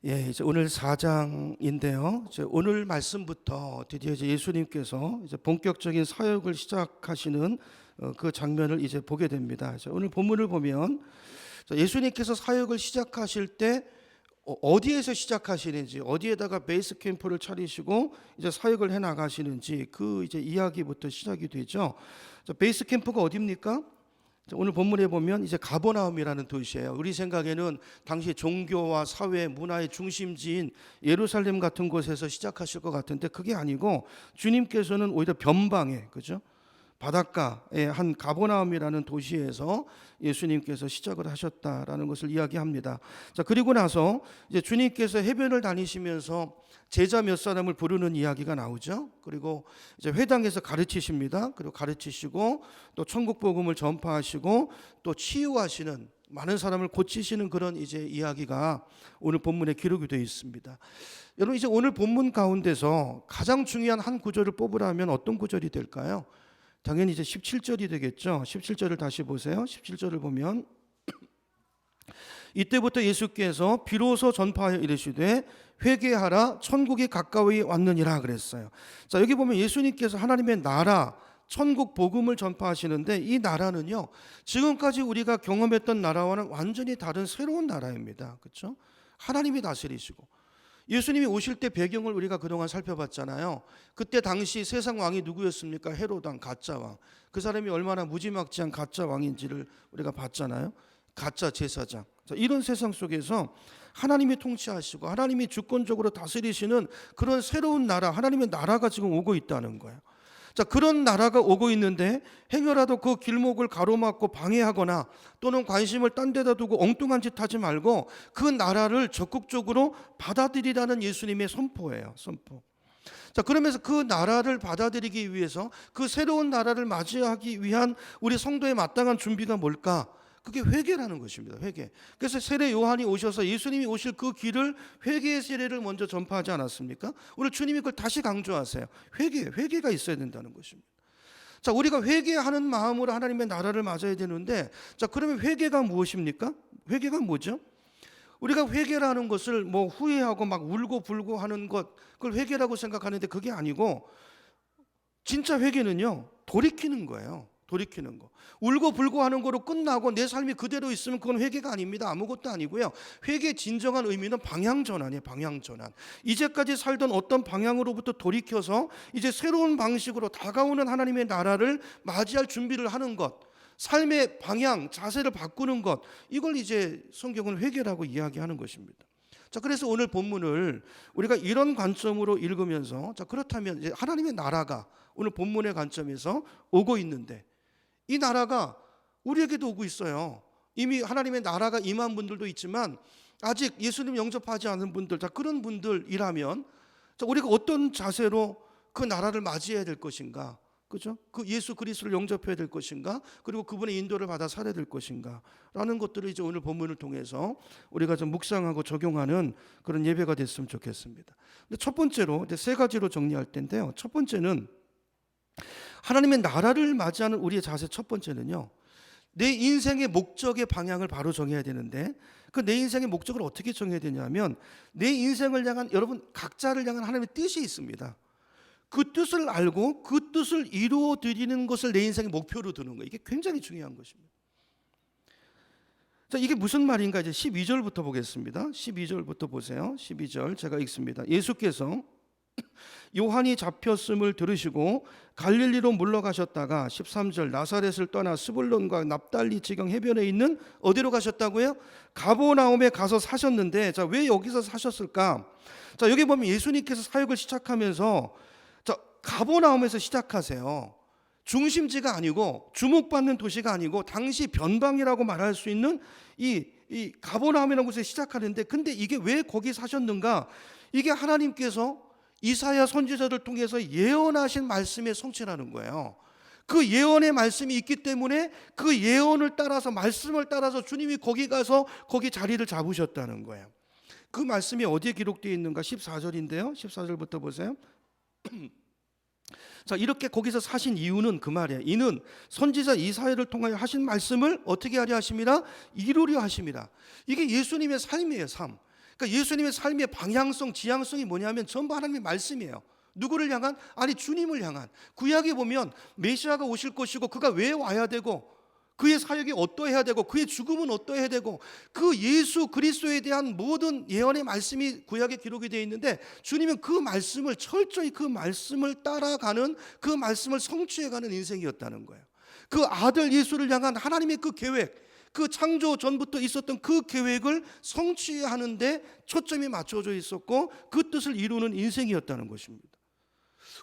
예, 이제 오늘 4장인데요. 이제 오늘 말씀부터 드디어 이제 예수님께서 이제 본격적인 사역을 시작하시는 그 장면을 이제 보게 됩니다. 오늘 본문을 보면 예수님께서 사역을 시작하실 때 어디에서 시작하시는지, 어디에다가 베이스 캠프를 차리시고 이제 사역을 해 나가시는지 그 이제 이야기부터 시작이 되죠. 베이스 캠프가 어디입니까? 오늘 본문에 보면 이제 가버나움이라는 도시예요. 우리 생각에는 당시 종교와 사회, 문화의 중심지인 예루살렘 같은 곳에서 시작하실 것 같은데 그게 아니고 주님께서는 오히려 변방에, 그죠? 바닷가의 한 가버나움이라는 도시에서 예수님께서 시작을 하셨다라는 것을 이야기합니다. 그리고 나서 이제 주님께서 해변을 다니시면서 제자 몇 사람을 부르는 이야기가 나오죠. 그리고 이제 회당에서 가르치십니다. 그리고 가르치시고 또 천국 복음을 전파하시고 또 치유하시는, 많은 사람을 고치시는 그런 이제 이야기가 오늘 본문에 기록이 되어 있습니다. 여러분, 이제 오늘 본문 가운데서 가장 중요한 한 구절을 뽑으라면 어떤 구절이 될까요? 당연히 이제 17절이 되겠죠. 17절을 다시 보세요. 17절을 보면 이때부터 예수께서 비로소 전파하여 이르시되 회개하라 천국이 가까이 왔느니라 그랬어요. 여기 보면 예수님께서 하나님의 나라, 천국 복음을 전파하시는데 이 나라는요, 지금까지 우리가 경험했던 나라와는 완전히 다른 새로운 나라입니다. 그렇죠? 하나님이 다스리시고, 예수님이 오실 때 배경을 우리가 그동안 살펴봤잖아요. 그때 당시 세상 왕이 누구였습니까? 헤롯 왕, 가짜 왕. 그 사람이 얼마나 무지막지한 가짜 왕인지를 우리가 봤잖아요. 가짜 제사장. 이런 세상 속에서 하나님이 통치하시고 하나님이 주권적으로 다스리시는 그런 새로운 나라, 하나님의 나라가 지금 오고 있다는 거예요. 그런 나라가 오고 있는데 행여라도 그 길목을 가로막고 방해하거나 또는 관심을 딴 데다 두고 엉뚱한 짓 하지 말고 그 나라를 적극적으로 받아들이라는 예수님의 선포예요. 선포. 그러면서 그 나라를 받아들이기 위해서, 그 새로운 나라를 맞이하기 위한 우리 성도의 마땅한 준비가 뭘까? 그게 회개라는 것입니다. 회개. 그래서 세례 요한이 오셔서 예수님이 오실 그 길을, 회개의 세례를 먼저 전파하지 않았습니까? 오늘 주님이 그걸 다시 강조하세요. 회개가 있어야 된다는 것입니다. 우리가 회개하는 마음으로 하나님의 나라를 맞아야 되는데, 그러면 회개가 무엇입니까? 회개가 뭐죠? 우리가 회개라는 것을 뭐 후회하고 막 울고 불고 하는 것, 그걸 회개라고 생각하는데 그게 아니고, 진짜 회개는요, 돌이키는 거예요. 돌이키는 거. 울고 불고 하는 거로 끝나고 내 삶이 그대로 있으면 그건 회개가 아닙니다. 아무것도 아니고요. 회개의 진정한 의미는 방향전환이에요. 방향전환. 이제까지 살던 어떤 방향으로부터 돌이켜서 이제 새로운 방식으로 다가오는 하나님의 나라를 맞이할 준비를 하는 것, 삶의 방향, 자세를 바꾸는 것, 이걸 이제 성경은 회개라고 이야기하는 것입니다. 그래서 오늘 본문을 우리가 이런 관점으로 읽으면서, 그렇다면 이제 하나님의 나라가 오늘 본문의 관점에서 오고 있는데, 이 나라가 우리에게도 오고 있어요. 이미 하나님의 나라가 임한 분들도 있지만 아직 예수님 영접하지 않은 분들, 그런 분들이라면 우리가 어떤 자세로 그 나라를 맞이해야 될 것인가, 그죠? 그 예수 그리스도를 영접해야 될 것인가, 그리고 그분의 인도를 받아 살아야 될 것인가 라는 것들을 이제 오늘 본문을 통해서 우리가 좀 묵상하고 적용하는 그런 예배가 됐으면 좋겠습니다. 근데 첫 번째로 이제 세 가지로 정리할 텐데요. 첫 번째는 하나님의 나라를 맞이하는 우리의 자세, 첫 번째는요, 내 인생의 목적의 방향을 바로 정해야 되는데, 그 내 인생의 목적을 어떻게 정해야 되냐면, 내 인생을 향한, 여러분 각자를 향한 하나님의 뜻이 있습니다. 그 뜻을 알고 그 뜻을 이루어 드리는 것을 내 인생의 목표로 두는 거예요. 이게 굉장히 중요한 것입니다. 이게 무슨 말인가? 이제 12절부터 보겠습니다. 12절부터 보세요. 12절 제가 읽습니다. 예수께서 요한이 잡혔음을 들으시고 갈릴리로 물러가셨다가 13절 나사렛을 떠나 스불론과 납달리 지경 해변에 있는 어디로 가셨다고요? 가버나움에 가서 사셨는데, 왜 여기서 사셨을까? 여기 보면 예수님께서 사역을 시작하면서 가버나움에서 시작하세요. 중심지가 아니고 주목받는 도시가 아니고 당시 변방이라고 말할 수 있는 이 가버나움이라는 곳에 시작하는데, 근데 이게 왜 거기 사셨는가? 이게 하나님께서 이사야 선지자를 통해서 예언하신 말씀의 성취라는 거예요. 그 예언의 말씀이 있기 때문에 그 예언을 따라서, 말씀을 따라서 주님이 거기 가서 거기 자리를 잡으셨다는 거예요. 그 말씀이 어디에 기록되어 있는가? 14절인데요. 14절부터 보세요. 이렇게 거기서 사신 이유는 그 말이에요. 이는 선지자 이사야를 통하여 하신 말씀을 어떻게 하려 하심이라? 이루려 하심이라. 이게 예수님의 삶이에요. 삶. 그러니까 예수님의 삶의 방향성, 지향성이 뭐냐면 전부 하나님의 말씀이에요. 누구를 향한? 아니 주님을 향한. 구약에 보면 메시아가 오실 것이고 그가 왜 와야 되고 그의 사역이 어떠해야 되고 그의 죽음은 어떠해야 되고 그 예수 그리스도에 대한 모든 예언의 말씀이 구약에 기록이 되어 있는데 주님은 그 말씀을 철저히 그 말씀을 따라가는 그 말씀을 성취해가는 인생이었다는 거예요. 그 아들 예수를 향한 하나님의 그 계획, 그 창조 전부터 있었던 그 계획을 성취하는데 초점이 맞춰져 있었고 그 뜻을 이루는 인생이었다는 것입니다.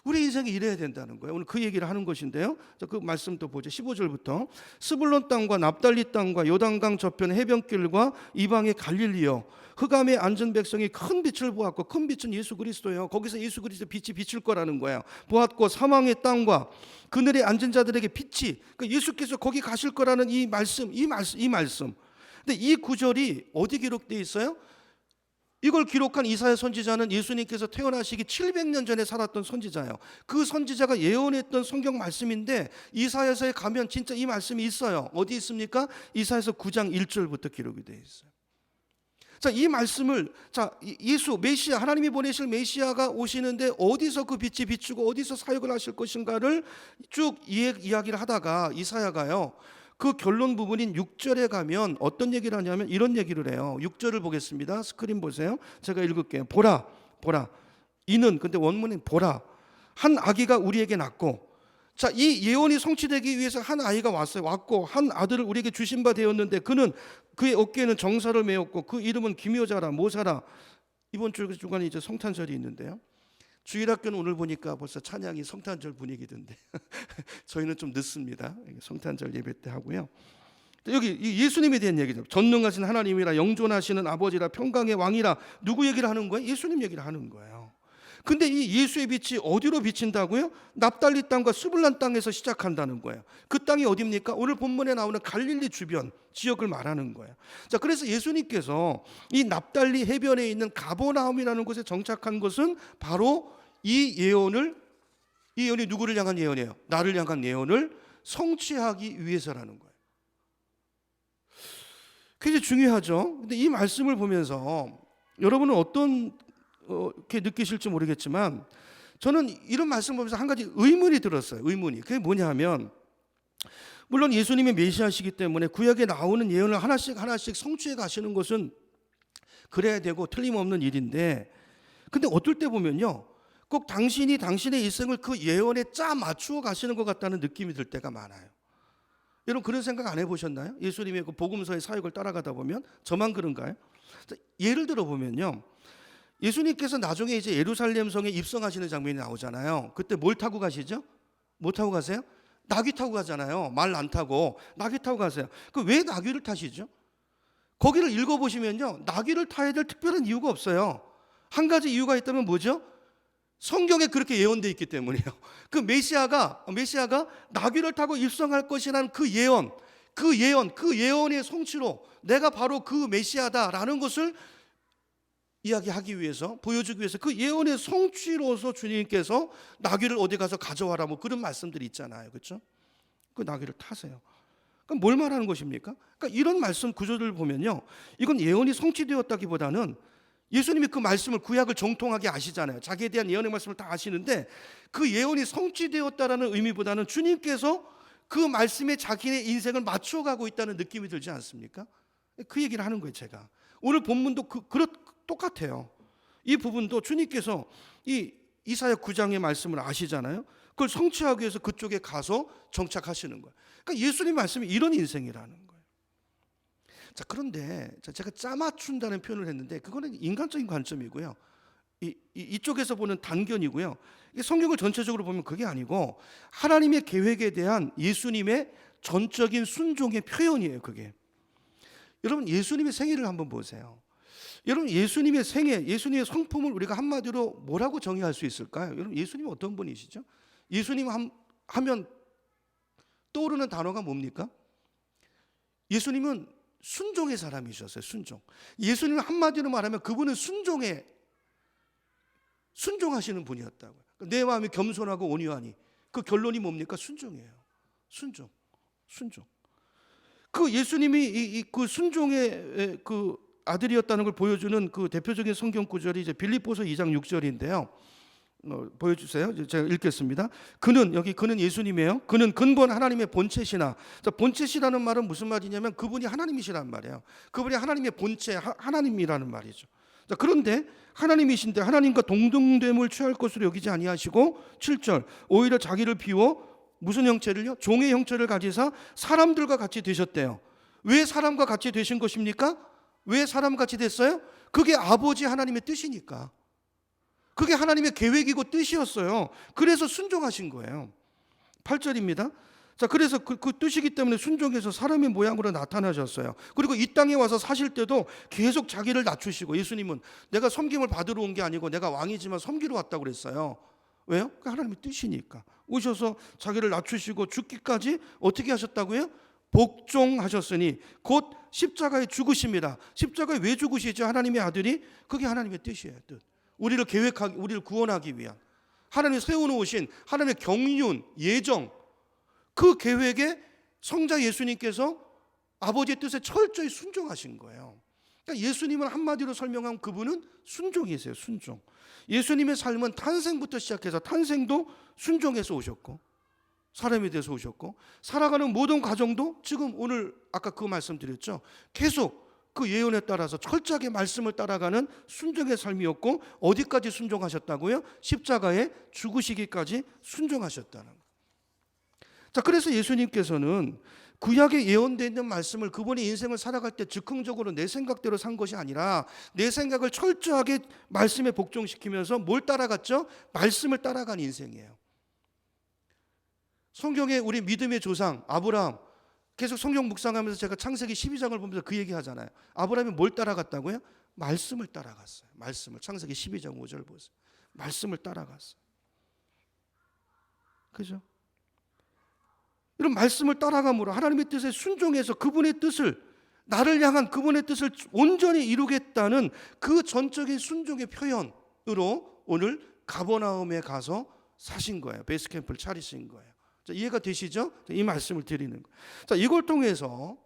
우리 인생이 이래야 된다는 거예요. 오늘 그 얘기를 하는 것인데요. 그 말씀도 보죠. 15절부터 스불론 땅과 납달리 땅과 요단강 저편 해변길과 이방의 갈릴리여 흑암에 앉은 백성이 큰 빛을 보았고 큰 빛은 예수 그리스도예요. 거기서 예수 그리스도 빛이 비칠 거라는 거예요. 보았고 사망의 땅과 그늘에 앉은 자들에게 빛이 그러니까 예수께서 거기 가실 거라는 이 말씀. 근데 이 구절이 어디 기록되어 있어요? 이걸 기록한 이사야 선지자는 예수님께서 태어나시기 700년 전에 살았던 선지자예요. 그 선지자가 예언했던 성경 말씀인데 이사야서에 가면 진짜 이 말씀이 있어요. 어디 있습니까? 이사야서 9장 1절부터 기록이 되어 있어요. 자, 이 말씀을 예수 메시아 하나님이 보내실 메시아가 오시는데 어디서 그 빛이 비추고 어디서 사역을 하실 것인가를 쭉 이야기를 하다가 이사야가요. 그 결론 부분인 6절에 가면 어떤 얘기를 하냐면 이런 얘기를 해요. 6절을 보겠습니다. 스크린 보세요. 제가 읽을게요. 보라 이는 근데 원문은 보라 한 아기가 우리에게 낳고 자, 이 예언이 성취되기 위해서 한 아이가 왔고 한 아들을 우리에게 주신 바 되었는데 그는 그의 어깨에는 정사를 메었고 그 이름은 기묘자라 모사라. 이번 주간에 이제 성탄절이 있는데요. 주일학교는 오늘 보니까 벌써 찬양이 성탄절 분위기던데 저희는 좀 늦습니다. 성탄절 예배 때 하고요. 여기 예수님에 대한 얘기죠. 전능하신 하나님이라 영존하시는 아버지라 평강의 왕이라 누구 얘기를 하는 거예요? 예수님 얘기를 하는 거예요. 근데 이 예수의 빛이 어디로 비친다고요? 납달리 땅과 스불란 땅에서 시작한다는 거예요. 그 땅이 어디입니까? 오늘 본문에 나오는 갈릴리 주변 지역을 말하는 거예요. 자, 그래서 예수님께서 이 납달리 해변에 있는 가버나움이라는 곳에 정착한 것은 바로 이 예언이 누구를 향한 예언이에요? 나를 향한 예언을 성취하기 위해서라는 거예요. 굉장히 중요하죠. 근데 이 말씀을 보면서 여러분은 어떻게 느끼실지 모르겠지만 저는 이런 말씀 보면서 한 가지 의문이 들었어요. 그게 뭐냐 하면 물론 예수님이 메시아시기 때문에 구약에 나오는 예언을 하나씩 성취해 가시는 것은 그래야 되고 틀림없는 일인데 근데 어떨 때 보면요. 꼭 당신이 당신의 일생을 그 예언에 짜 맞추어 가시는 것 같다는 느낌이 들 때가 많아요. 여러분 그런 생각 안 해보셨나요? 예수님의 그 복음서의 사역을 따라가다 보면 저만 그런가요? 예를 들어 보면요. 예수님께서 나중에 이제 예루살렘 성에 입성하시는 장면이 나오잖아요. 그때 뭘 타고 가시죠? 뭐 타고 가세요? 나귀 타고 가잖아요. 말 안 타고 나귀 타고 가세요. 그 왜 나귀를 타시죠? 거기를 읽어보시면요. 나귀를 타야 될 특별한 이유가 없어요. 한 가지 이유가 있다면 뭐죠? 성경에 그렇게 예언되어 있기 때문이에요. 그 메시아가 나귀를 타고 입성할 것이라는 그 예언의 성취로 내가 바로 그 메시아다라는 것을 이야기하기 위해서 보여주기 위해서 그 예언의 성취로서 주님께서 나귀를 어디 가서 가져와라 뭐 그런 말씀들이 있잖아요. 그렇죠? 그 나귀를 타세요. 그럼 뭘 말하는 것입니까? 그러니까 이런 말씀 구조를 보면요. 이건 예언이 성취되었다기보다는 예수님이 그 말씀을 구약을 정통하게 아시잖아요. 자기에 대한 예언의 말씀을 다 아시는데 그 예언이 성취되었다라는 의미보다는 주님께서 그 말씀에 자기의 인생을 맞춰가고 있다는 느낌이 들지 않습니까? 그 얘기를 하는 거예요. 제가 오늘 본문도 똑같아요. 이 부분도 주님께서 이 이사야 9장의 말씀을 아시잖아요. 그걸 성취하기 위해서 그쪽에 가서 정착하시는 거예요. 그러니까 예수님 말씀이 이런 인생이라는 거예요. 자, 그런데 제가 짜맞춘다는 표현을 했는데 그거는 인간적인 관점이고요. 이쪽에서 보는 단견이고요. 성경을 전체적으로 보면 그게 아니고 하나님의 계획에 대한 예수님의 전적인 순종의 표현이에요. 그게. 여러분 예수님의 생애를 한번 보세요. 여러분 예수님의 생애, 예수님의 성품을 우리가 한마디로 뭐라고 정의할 수 있을까요? 여러분 예수님은 어떤 분이시죠? 예수님 하면 떠오르는 단어가 뭡니까? 예수님은 순종의 사람이셨어요. 순종. 예수님은 한마디로 말하면 그분은 순종하시는 분이었다고요. 내 마음이 겸손하고 온유하니 그 결론이 뭡니까? 순종이에요. 순종. 그 예수님이 그 순종의 그 아들이었다는 걸 보여주는 그 대표적인 성경 구절이 이제 빌립보서 2장 6절인데요. 보여주세요. 제가 읽겠습니다. 그는 예수님이에요. 그는 근본 하나님의 본체시나. 자, 본체시라는 말은 무슨 말이냐면 그분이 하나님이시란 말이에요. 그분이 하나님의 본체, 하나님이라는 말이죠. 자, 그런데 하나님이신데 하나님과 동등됨을 취할 것으로 여기지 아니하시고 7절 오히려 자기를 비워 무슨 형체를요? 종의 형체를 가지사 사람들과 같이 되셨대요. 왜 사람과 같이 되신 것입니까? 왜 사람같이 됐어요? 그게 아버지 하나님의 뜻이니까. 그게 하나님의 계획이고 뜻이었어요. 그래서 순종하신 거예요. 8절입니다. 자, 그래서 그 뜻이기 때문에 순종해서 사람의 모양으로 나타나셨어요. 그리고 이 땅에 와서 사실 때도 계속 자기를 낮추시고, 예수님은 내가 섬김을 받으러 온 게 아니고 내가 왕이지만 섬기러 왔다고 그랬어요. 왜요? 그 하나님의 뜻이니까. 오셔서 자기를 낮추시고 죽기까지 어떻게 하셨다고요? 복종하셨으니 곧 십자가에 죽으십니다. 십자가에 왜 죽으시죠? 하나님의 아들이. 그게 하나님의 뜻이에요. 뜻. 우리를 계획하기, 우리를 구원하기 위한 하나님이 세워놓으신 하나님의 경륜, 예정, 그 계획에 성자 예수님께서 아버지의 뜻에 철저히 순종하신 거예요. 그러니까 예수님은 한마디로 설명하면 그분은 순종이세요. 순종. 예수님의 삶은 탄생부터 시작해서 탄생도 순종해서 오셨고, 사람이 돼서 오셨고, 살아가는 모든 과정도 지금 오늘 아까 그 말씀 드렸죠. 계속 그 예언에 따라서 철저하게 말씀을 따라가는 순종의 삶이었고, 어디까지 순종하셨다고요? 십자가에 죽으시기까지 순종하셨다는 거예요. 자, 그래서 예수님께서는 구약에 예언되어 있는 말씀을 그분의 인생을 살아갈 때 즉흥적으로 내 생각대로 산 것이 아니라 내 생각을 철저하게 말씀에 복종시키면서 뭘 따라갔죠? 말씀을 따라간 인생이에요. 성경에 우리 믿음의 조상 아브라함, 계속 성경 묵상하면서 제가 창세기 12장을 보면서 그 얘기 하잖아요. 아브라함이 뭘 따라갔다고요? 말씀을 따라갔어요. 말씀을. 창세기 12장 5절 보세요. 말씀을 따라갔어요. 그죠? 이런 말씀을 따라감으로 하나님의 뜻에 순종해서 그분의 뜻을, 나를 향한 그분의 뜻을 온전히 이루겠다는 그 전적인 순종의 표현으로 오늘 가버나움에 가서 사신 거예요. 베이스 캠프를 차리신 거예요. 자, 이해가 되시죠? 이 말씀을 드리는 거예요. 자, 이걸 통해서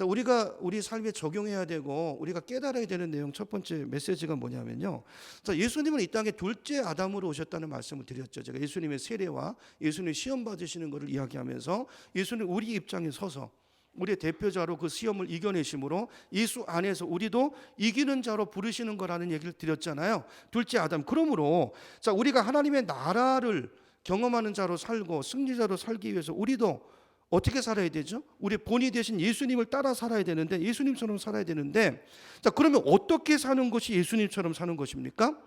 우리가 우리 삶에 적용해야 되고 우리가 깨달아야 되는 내용, 첫 번째 메시지가 뭐냐면요. 자, 예수님은 이 땅에 둘째 아담으로 오셨다는 말씀을 드렸죠. 제가 예수님의 세례와 예수님 시험 받으시는 것을 이야기하면서 예수님 우리 입장에 서서 우리의 대표자로 그 시험을 이겨내심으로 예수 안에서 우리도 이기는 자로 부르시는 거라는 얘기를 드렸잖아요. 둘째 아담. 그러므로 자, 우리가 하나님의 나라를 경험하는 자로 살고 승리자로 살기 위해서 우리도 어떻게 살아야 되죠? 우리 본이 되신 예수님을 따라 살아야 되는데, 예수님처럼 살아야 되는데, 자, 그러면 어떻게 사는 것이 예수님처럼 사는 것입니까?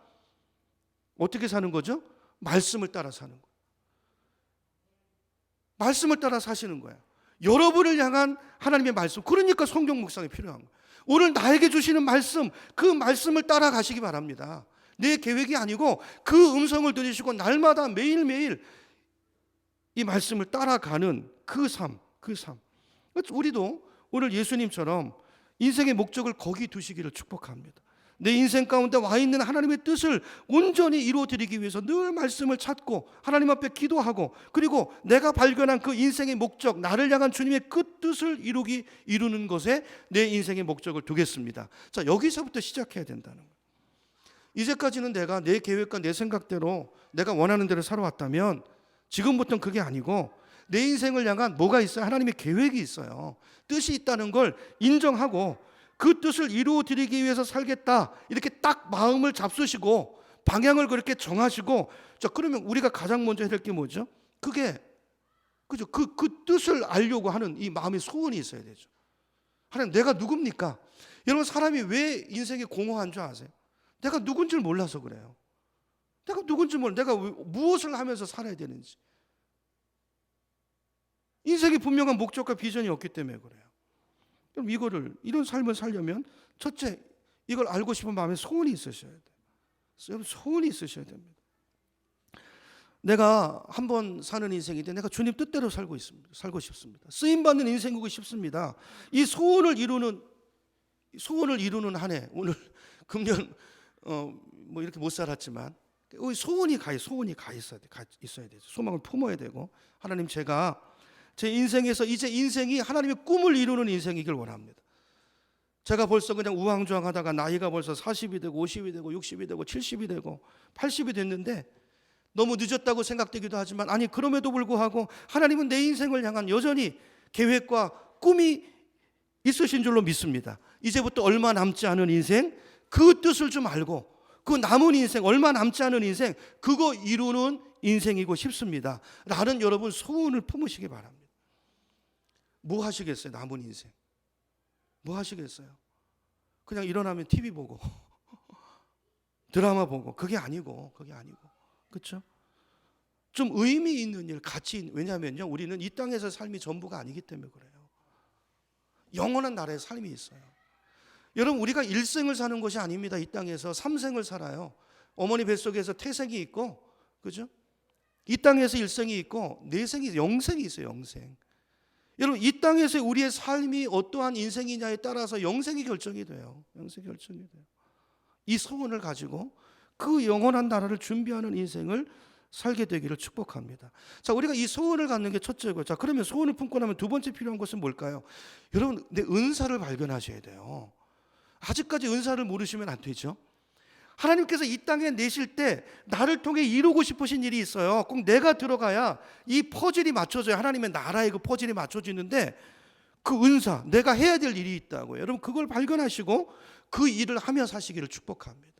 어떻게 사는 거죠? 말씀을 따라 사는 거예요. 말씀을 따라 사시는 거예요. 여러분을 향한 하나님의 말씀. 그러니까 성경 묵상이 필요한 거예요. 오늘 나에게 주시는 말씀, 그 말씀을 따라가시기 바랍니다. 내 계획이 아니고 그 음성을 들으시고 날마다 매일매일 이 말씀을 따라가는 그 삶. 우리도 오늘 예수님처럼 인생의 목적을 거기 두시기를 축복합니다. 내 인생 가운데 와 있는 하나님의 뜻을 온전히 이루어드리기 위해서 늘 말씀을 찾고 하나님 앞에 기도하고, 그리고 내가 발견한 그 인생의 목적, 나를 향한 주님의 그 뜻을 이루는 것에 내 인생의 목적을 두겠습니다. 자, 여기서부터 시작해야 된다는 거예요. 이제까지는 내가 내 계획과 내 생각대로 내가 원하는 대로 살아왔다면 지금부터는 그게 아니고 내 인생을 향한 뭐가 있어요? 하나님의 계획이 있어요. 뜻이 있다는 걸 인정하고 그 뜻을 이루어드리기 위해서 살겠다, 이렇게 딱 마음을 잡수시고 방향을 그렇게 정하시고, 자, 그러면 우리가 가장 먼저 해야 될 게 뭐죠? 그게 그죠? 그 뜻을 알려고 하는 이 마음의 소원이 있어야 되죠. 하나님, 내가 누굽니까? 여러분, 사람이 왜 인생이 공허한 줄 아세요? 내가 누군지 몰라서 그래요. 내가 누군지 몰라. 내가 무엇을 하면서 살아야 되는지. 인생이 분명한 목적과 비전이 없기 때문에 그래요. 그럼 이런 삶을 살려면 첫째, 이걸 알고 싶은 마음에 소원이 있으셔야 돼요. 여러분, 소원이 있으셔야 됩니다. 내가 한 번 사는 인생인데 내가 주님 뜻대로 살고 싶습니다. 쓰임받는 인생이고 싶습니다. 이 소원을 이루는 한 해, 오늘 금년 뭐 이렇게 못 살았지만 소원이 가 있어야 되죠. 소망을 품어야 되고, 하나님, 제가 제 인생에서 이제 인생이 하나님의 꿈을 이루는 인생이길 원합니다. 제가 벌써 그냥 우왕좌왕하다가 나이가 벌써 40이 되고 50이 되고 60이 되고 70이 되고 80이 됐는데 너무 늦었다고 생각되기도 하지만, 아니 그럼에도 불구하고 하나님은 내 인생을 향한 여전히 계획과 꿈이 있으신 줄로 믿습니다. 이제부터 얼마 남지 않은 인생, 그 뜻을 좀 알고 그 남은 인생, 얼마 남지 않은 인생, 그거 이루는 인생이고 싶습니다 라는 여러분 소원을 품으시기 바랍니다. 뭐 하시겠어요? 남은 인생 뭐 하시겠어요? 그냥 일어나면 TV 보고 드라마 보고, 그게 아니고 그렇죠? 좀 의미 있는 일, 가치 있는, 왜냐하면요 우리는 이 땅에서 삶이 전부가 아니기 때문에 그래요. 영원한 나라의 삶이 있어요. 여러분, 우리가 일생을 사는 것이 아닙니다. 이 땅에서 삼생을 살아요. 어머니 뱃속에서 태생이 있고, 그죠? 이 땅에서 일생이 있고 내생이, 영생이 있어요. 영생. 여러분, 이 땅에서 우리의 삶이 어떠한 인생이냐에 따라서 영생이 결정이 돼요. 영생이 결정이 돼요. 이 소원을 가지고 그 영원한 나라를 준비하는 인생을 살게 되기를 축복합니다. 자, 우리가 이 소원을 갖는 게 첫째고, 자, 그러면 소원을 품고 나면 두 번째 필요한 것은 뭘까요? 여러분, 내 은사를 발견하셔야 돼요. 아직까지 은사를 모르시면 안 되죠. 하나님께서 이 땅에 내실 때 나를 통해 이루고 싶으신 일이 있어요. 꼭 내가 들어가야 이 퍼즐이 맞춰져요. 하나님의 나라의 그 퍼즐이 맞춰지는데, 그 은사, 내가 해야 될 일이 있다고요. 여러분, 그걸 발견하시고 그 일을 하며 사시기를 축복합니다.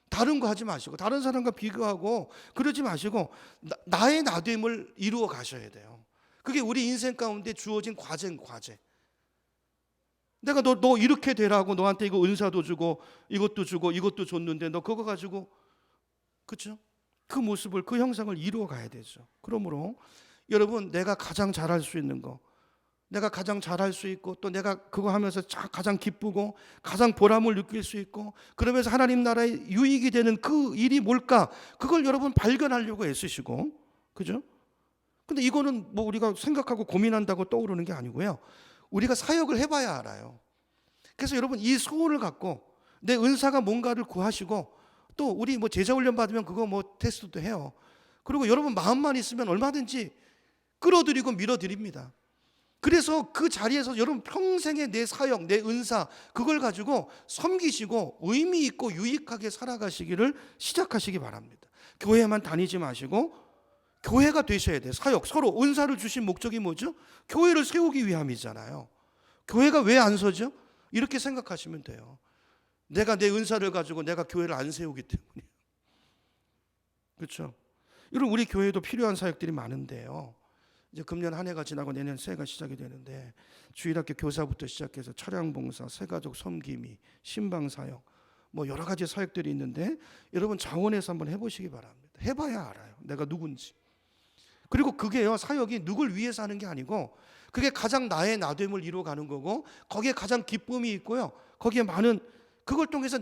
다른 거 하지 마시고, 다른 사람과 비교하고 그러지 마시고 나의 나됨을 이루어 가셔야 돼요. 그게 우리 인생 가운데 주어진 과제인 과제. 내가 너 이렇게 되라고 너한테 이거 은사도 주고 이것도 주고 이것도 줬는데 너 그거 가지고, 그렇죠? 그 모습을, 그 형상을 이루어 가야 되죠. 그러므로 여러분, 내가 가장 잘할 수 있는 거, 내가 가장 잘할 수 있고, 또 내가 그거 하면서 가장 기쁘고 가장 보람을 느낄 수 있고, 그러면서 하나님 나라에 유익이 되는 그 일이 뭘까, 그걸 여러분 발견하려고 애쓰시고, 그죠? 근데 이거는 뭐 우리가 생각하고 고민한다고 떠오르는 게 아니고요, 우리가 사역을 해봐야 알아요. 그래서 여러분, 이 소원을 갖고 내 은사가 뭔가를 구하시고, 또 우리 뭐 제자 훈련 받으면 그거 뭐 테스트도 해요. 그리고 여러분 마음만 있으면 얼마든지 끌어들이고 밀어드립니다. 그래서 그 자리에서 여러분 평생의 내 사역, 내 은사, 그걸 가지고 섬기시고 의미 있고 유익하게 살아가시기를 시작하시기 바랍니다. 교회만 다니지 마시고 교회가 되셔야 돼요. 사역, 서로 은사를 주신 목적이 뭐죠? 교회를 세우기 위함이잖아요. 교회가 왜 안 서죠? 이렇게 생각하시면 돼요. 내가 내 은사를 가지고 내가 교회를 안 세우기 때문에. 그렇죠? 여러분, 우리 교회도 필요한 사역들이 많은데요, 이제 금년 한 해가 지나고 내년 새해가 시작이 되는데, 주일학교 교사부터 시작해서 차량봉사, 새가족 섬김이, 신방사역, 뭐 여러 가지 사역들이 있는데, 여러분 자원해서 한번 해보시기 바랍니다. 해봐야 알아요, 내가 누군지. 그리고 그게요, 사역이 누굴 위해서 하는 게 아니고 그게 가장 나의 나됨을 이루어가는 거고, 거기에 가장 기쁨이 있고요, 거기에 많은, 그걸 통해서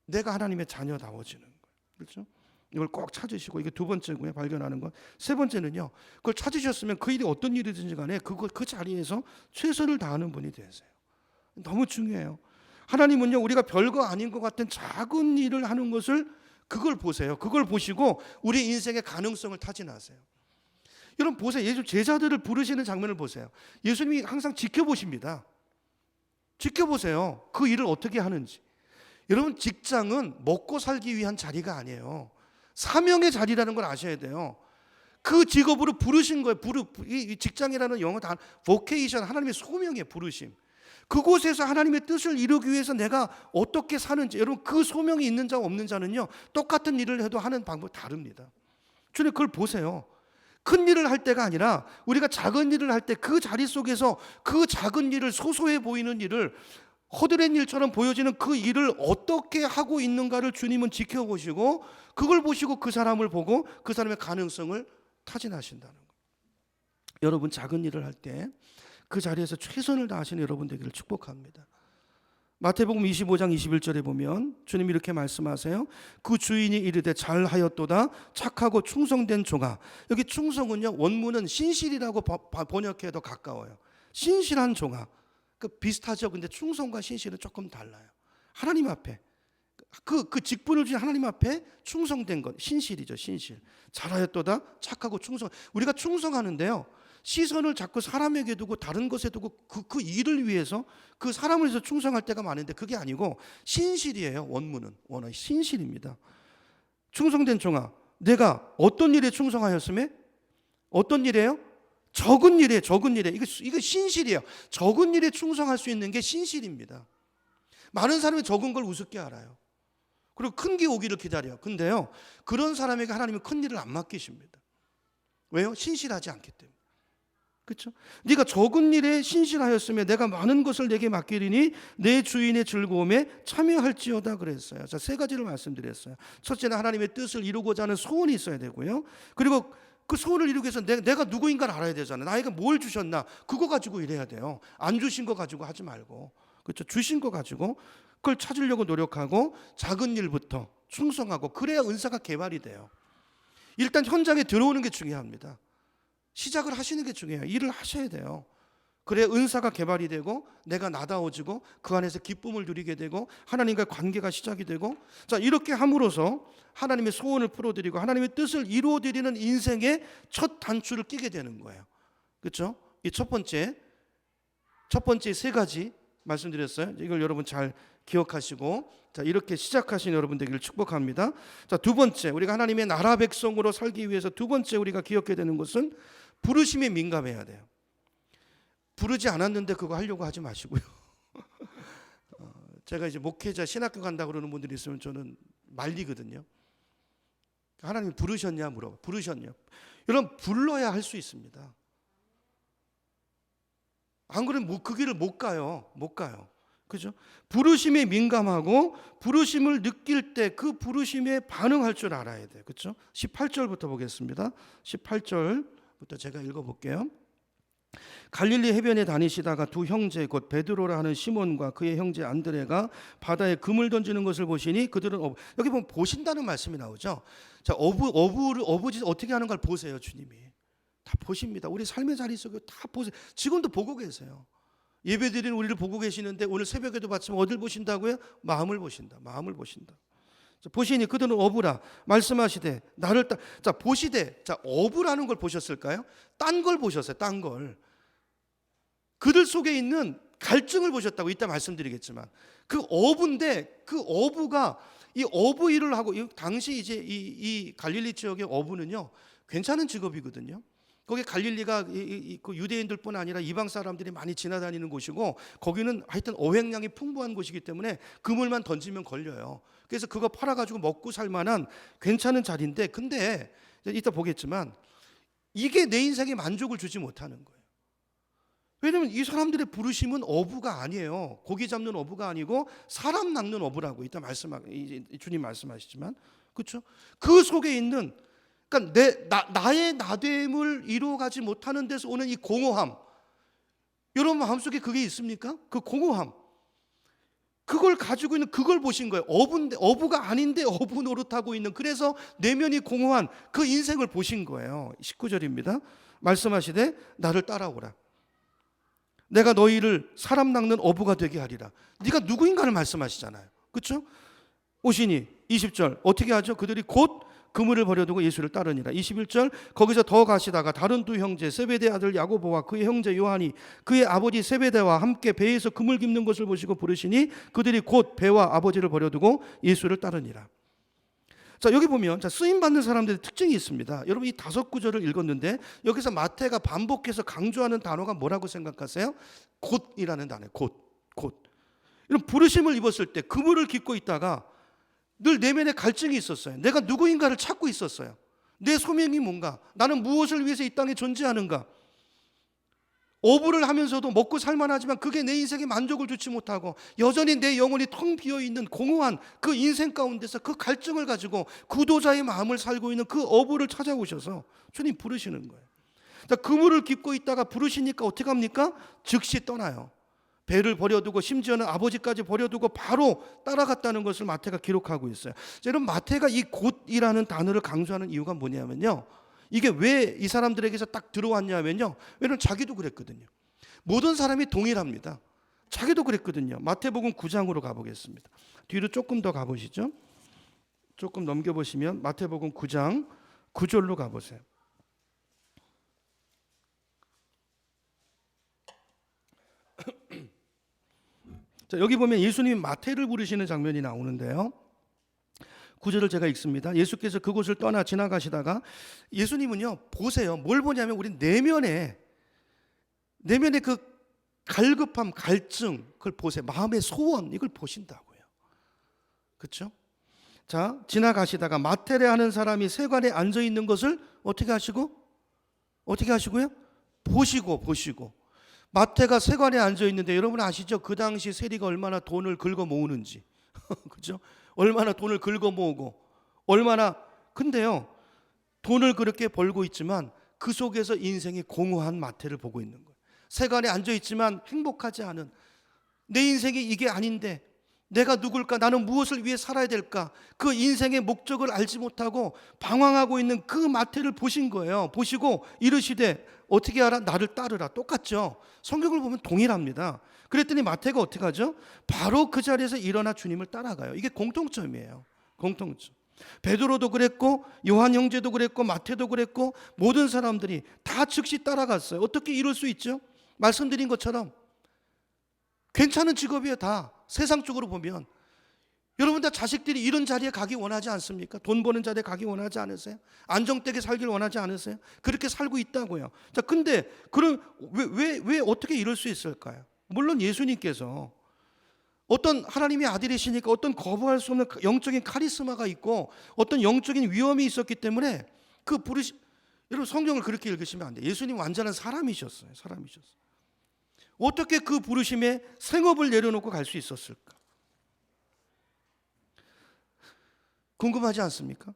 내가 하나님의 자녀다워지는 거예요. 그렇죠? 이걸 꼭 찾으시고, 이게 두 번째고요, 발견하는 것. 세 번째는요, 그걸 찾으셨으면 그 일이 어떤 일이든지 간에 그 자리에서 최선을 다하는 분이 되세요. 너무 중요해요. 하나님은요, 우리가 별거 아닌 것 같은 작은 일을 하는 것을, 그걸 보세요. 그걸 보시고 우리 인생의 가능성을 타진하세요. 여러분 보세요. 예수 제자들을 부르시는 장면을 보세요. 예수님이 항상 지켜보십니다. 지켜보세요. 그 일을 어떻게 하는지. 여러분, 직장은 먹고 살기 위한 자리가 아니에요. 사명의 자리라는 걸 아셔야 돼요. 그 직업으로 부르신 거예요. 이 직장이라는 영어 단 vocation, 하나님의 소명의 부르심. 그곳에서 하나님의 뜻을 이루기 위해서 내가 어떻게 사는지, 여러분 그 소명이 있는 자와 없는 자는요, 똑같은 일을 해도 하는 방법이 다릅니다. 주님, 그걸 보세요. 큰 일을 할 때가 아니라 우리가 작은 일을 할 때 그 자리 속에서 그 작은 일을, 소소해 보이는 일을, 허드렛 일처럼 보여지는 그 일을 어떻게 하고 있는가를 주님은 지켜보시고, 그걸 보시고 그 사람을 보고 그 사람의 가능성을 타진하신다는 거예요. 여러분, 작은 일을 할 때 그 자리에서 최선을 다하시는 여러분 되기를 축복합니다. 마태복음 25장 21절에 보면 주님이 이렇게 말씀하세요. 그 주인이 이르되 잘하였도다 착하고 충성된 종아. 여기 충성은요, 원문은 신실이라고 번역해도 가까워요. 신실한 종아. 그 비슷하죠. 근데 충성과 신실은 조금 달라요. 하나님 앞에 그 직분을 주신 하나님 앞에 충성된 것, 신실이죠. 신실. 잘하였도다 착하고 충성. 우리가 충성하는데요, 시선을 자꾸 사람에게 두고 다른 것에 두고 그 일을 위해서 그 사람을 위해서 충성할 때가 많은데 그게 아니고 신실이에요. 원문은 신실입니다. 충성된 종아, 내가 어떤 일에 충성하였음에? 어떤 일이에요? 적은 일에. 이거 신실이에요. 적은 일에 충성할 수 있는 게 신실입니다. 많은 사람이 적은 걸 우습게 알아요. 그리고 큰 게 오기를 기다려요. 근데요, 그런 사람에게 하나님은 큰 일을 안 맡기십니다. 왜요? 신실하지 않기 때문에. 그렇죠? 네가 적은 일에 신실하였으면 내가 많은 것을 내게 맡기리니 내 주인의 즐거움에 참여할지어다 그랬어요. 자, 세 가지를 말씀드렸어요. 첫째는 하나님의 뜻을 이루고자 하는 소원이 있어야 되고요. 그리고 그 소원을 이루기 위해서 내가 누구인가를 알아야 되잖아요. 나에게 뭘 주셨나? 그거 가지고 일해야 돼요. 안 주신 거 가지고 하지 말고. 그렇죠? 주신 거 가지고 그걸 찾으려고 노력하고 작은 일부터 충성하고 그래야 은사가 개발이 돼요. 일단 현장에 들어오는 게 중요합니다. 시작을 하시는 게 중요해요. 일을 하셔야 돼요. 그래야 은사가 개발이 되고 내가 나다워지고 그 안에서 기쁨을 누리게 되고 하나님과의 관계가 시작이 되고, 자, 이렇게 함으로써 하나님의 소원을 풀어드리고 하나님의 뜻을 이루어드리는 인생의 첫 단추를 끼게 되는 거예요. 그렇죠? 이 첫 번째 세 가지 말씀드렸어요. 이걸 여러분 잘 기억하시고, 자, 이렇게 시작하신 여러분 되기를 축복합니다. 자, 두 번째, 우리가 하나님의 나라 백성으로 살기 위해서 두 번째 우리가 기억해야 되는 것은 부르심에 민감해야 돼요. 부르지 않았는데 그거 하려고 하지 마시고요. 제가 이제 목회자 신학교 간다 그러는 분들이 있으면 저는 말리거든요. 하나님 부르셨냐 물어봐. 부르셨냐? 여러분, 불러야 할 수 있습니다. 안 그러면 그 길을 못 가요. 그죠? 부르심에 민감하고 부르심을 느낄 때 그 부르심에 반응할 줄 알아야 돼요. 그렇죠? 18절부터 보겠습니다. 18절부터 제가 읽어볼게요. 갈릴리 해변에 다니시다가 두 형제 곧 베드로라 하는 시몬과 그의 형제 안드레가 바다에 금을 던지는 것을 보시니 그들은 여기 보면 보신다는 말씀이 나오죠. 자, 어부지 어떻게 하는 걸 보세요. 주님이 다 보십니다. 우리 삶의 자리 속에 다 보세요. 지금도 보고 계세요. 예배드리는 우리를 보고 계시는데 오늘 새벽에도 봤지만 어딜 보신다고요? 마음을 보신다. 자, 보시니 그들은 어부라 말씀하시되 나를 자, 보시되, 자, 어부라는 걸 보셨을까요? 딴 걸 보셨어요. 딴 걸. 그들 속에 있는 갈증을 보셨다고 이따 말씀드리겠지만, 그 어부인데 그 어부가 이 어부 일을 하고, 당시 이제 이 갈릴리 지역의 어부는요 괜찮은 직업이거든요. 거기 갈릴리가 그 유대인들뿐 아니라 이방 사람들이 많이 지나다니는 곳이고, 거기는 하여튼 어획량이 풍부한 곳이기 때문에 그물만 던지면 걸려요. 그래서 그거 팔아가지고 먹고 살만한 괜찮은 자리인데, 근데 이따 보겠지만 이게 내 인생에 만족을 주지 못하는 거예요. 왜냐하면 이 사람들의 부르심은 어부가 아니에요. 고기 잡는 어부가 아니고 사람 낚는 어부라고 이따 주님 말씀하시지만, 그렇죠? 그 속에 있는, 그러니까 나의 나됨을 이루어가지 못하는 데서 오는 이 공허함, 여러분 마음속에 그게 있습니까? 그 공허함, 그걸 가지고 있는, 그걸 보신 거예요. 어부가 아닌데 어부 노릇하고 있는, 그래서 내면이 공허한 그 인생을 보신 거예요. 19절입니다. 말씀하시되 나를 따라오라. 내가 너희를 사람 낚는 어부가 되게 하리라. 네가 누구인가를 말씀하시잖아요. 그렇죠? 오시니 20절 어떻게 하죠? 그들이 곧 그물을 버려두고 예수를 따르니라. 21절 거기서 더 가시다가 다른 두 형제 세베대 아들 야고보와 그의 형제 요한이 그의 아버지 세베대와 함께 배에서 그물 깁는 것을 보시고 부르시니 그들이 곧 배와 아버지를 버려두고 예수를 따르니라. 자, 여기 보면 쓰임 받는 사람들의 특징이 있습니다. 여러분, 이 5구절을 읽었는데 여기서 마태가 반복해서 강조하는 단어가 뭐라고 생각하세요? 곧이라는 단어예요. 곧. 이런 부르심을 입었을 때 그물을 깃고 있다가 늘 내면에 갈증이 있었어요. 내가 누구인가를 찾고 있었어요. 내 소명이 뭔가, 나는 무엇을 위해서 이 땅에 존재하는가. 어부를 하면서도 먹고 살만하지만 그게 내 인생에 만족을 주지 못하고 여전히 내 영혼이 텅 비어있는 공허한 그 인생 가운데서 그 갈증을 가지고 구도자의 마음을 살고 있는 그 어부를 찾아오셔서 주님 부르시는 거예요. 자, 그물을 깃고 있다가 부르시니까 어떻게 합니까? 즉시 떠나요. 배를 버려두고 심지어는 아버지까지 버려두고 바로 따라갔다는 것을 마태가 기록하고 있어요. 자, 여러분, 마태가 이 곧이라는 단어를 강조하는 이유가 뭐냐면요, 이게 왜 이 사람들에게서 딱 들어왔냐면요, 왜냐면 자기도 그랬거든요. 모든 사람이 동일합니다. 자기도 그랬거든요. 마태복음 9장으로 가보겠습니다. 뒤로 조금 더 가보시죠. 조금 넘겨보시면 마태복음 9장 9절로 가보세요. 자, 여기 보면 예수님이 마태를 부르시는 장면이 나오는데요. 구절을 제가 읽습니다. 예수께서 그곳을 떠나 지나가시다가 예수님은요, 보세요. 뭘 보냐면 우리 내면에 그 갈급함, 갈증, 그걸 보세요. 마음의 소원, 이걸 보신다고요. 그렇죠? 자, 지나가시다가 마태래 하는 사람이 세관에 앉아 있는 것을 어떻게 하시고요? 보시고 마태가 세관에 앉아 있는데 여러분 아시죠? 그 당시 세리가 얼마나 돈을 긁어 모으는지. 그렇죠? 얼마나 돈을 긁어 모으고 근데요, 돈을 그렇게 벌고 있지만 그 속에서 인생이 공허한 마태를 보고 있는 거예요. 세관에 앉아 있지만 행복하지 않은, 내 인생이 이게 아닌데 내가 누굴까? 나는 무엇을 위해 살아야 될까? 그 인생의 목적을 알지 못하고 방황하고 있는 그 마태를 보신 거예요. 보시고 이르시되 어떻게 알아? 나를 따르라. 똑같죠? 성경을 보면 동일합니다. 그랬더니 마태가 어떻게 하죠? 바로 그 자리에서 일어나 주님을 따라가요. 이게 공통점이에요. 공통점. 베드로도 그랬고 요한 형제도 그랬고 마태도 그랬고 모든 사람들이 다 즉시 따라갔어요. 어떻게 이럴 수 있죠? 말씀드린 것처럼 괜찮은 직업이에요. 다 세상적으로 보면. 여러분 다 자식들이 이런 자리에 가기 원하지 않습니까? 돈 버는 자리에 가기 원하지 않으세요? 안정되게 살길 원하지 않으세요? 그렇게 살고 있다고요. 자, 근데 그럼 왜 어떻게 이럴 수 있을까요? 물론 예수님께서 어떤 하나님의 아들이시니까 어떤 거부할 수 없는 영적인 카리스마가 있고 어떤 영적인 위엄이 있었기 때문에 여러분 성경을 그렇게 읽으시면 안 돼요. 예수님 완전한 사람이셨어요. 어떻게 그 부르심에 생업을 내려놓고 갈 수 있었을까? 궁금하지 않습니까?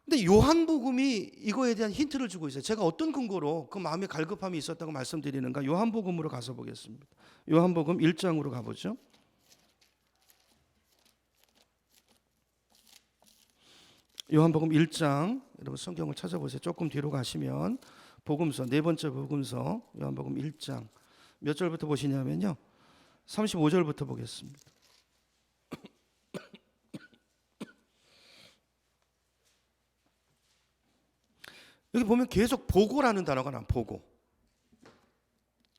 근데 요한복음이 이거에 대한 힌트를 주고 있어요. 제가 어떤 근거로 그 마음의 갈급함이 있었다고 말씀드리는가? 요한복음으로 가서 보겠습니다. 요한복음 1장으로 가보죠. 요한복음 1장, 여러분 성경을 찾아보세요. 조금 뒤로 가시면 복음서, 네 번째 복음서 요한복음 1장 몇 절부터 보시냐면요, 35절부터 보겠습니다. 여기 보면 계속 보고라는 단어가 나와요. 보고.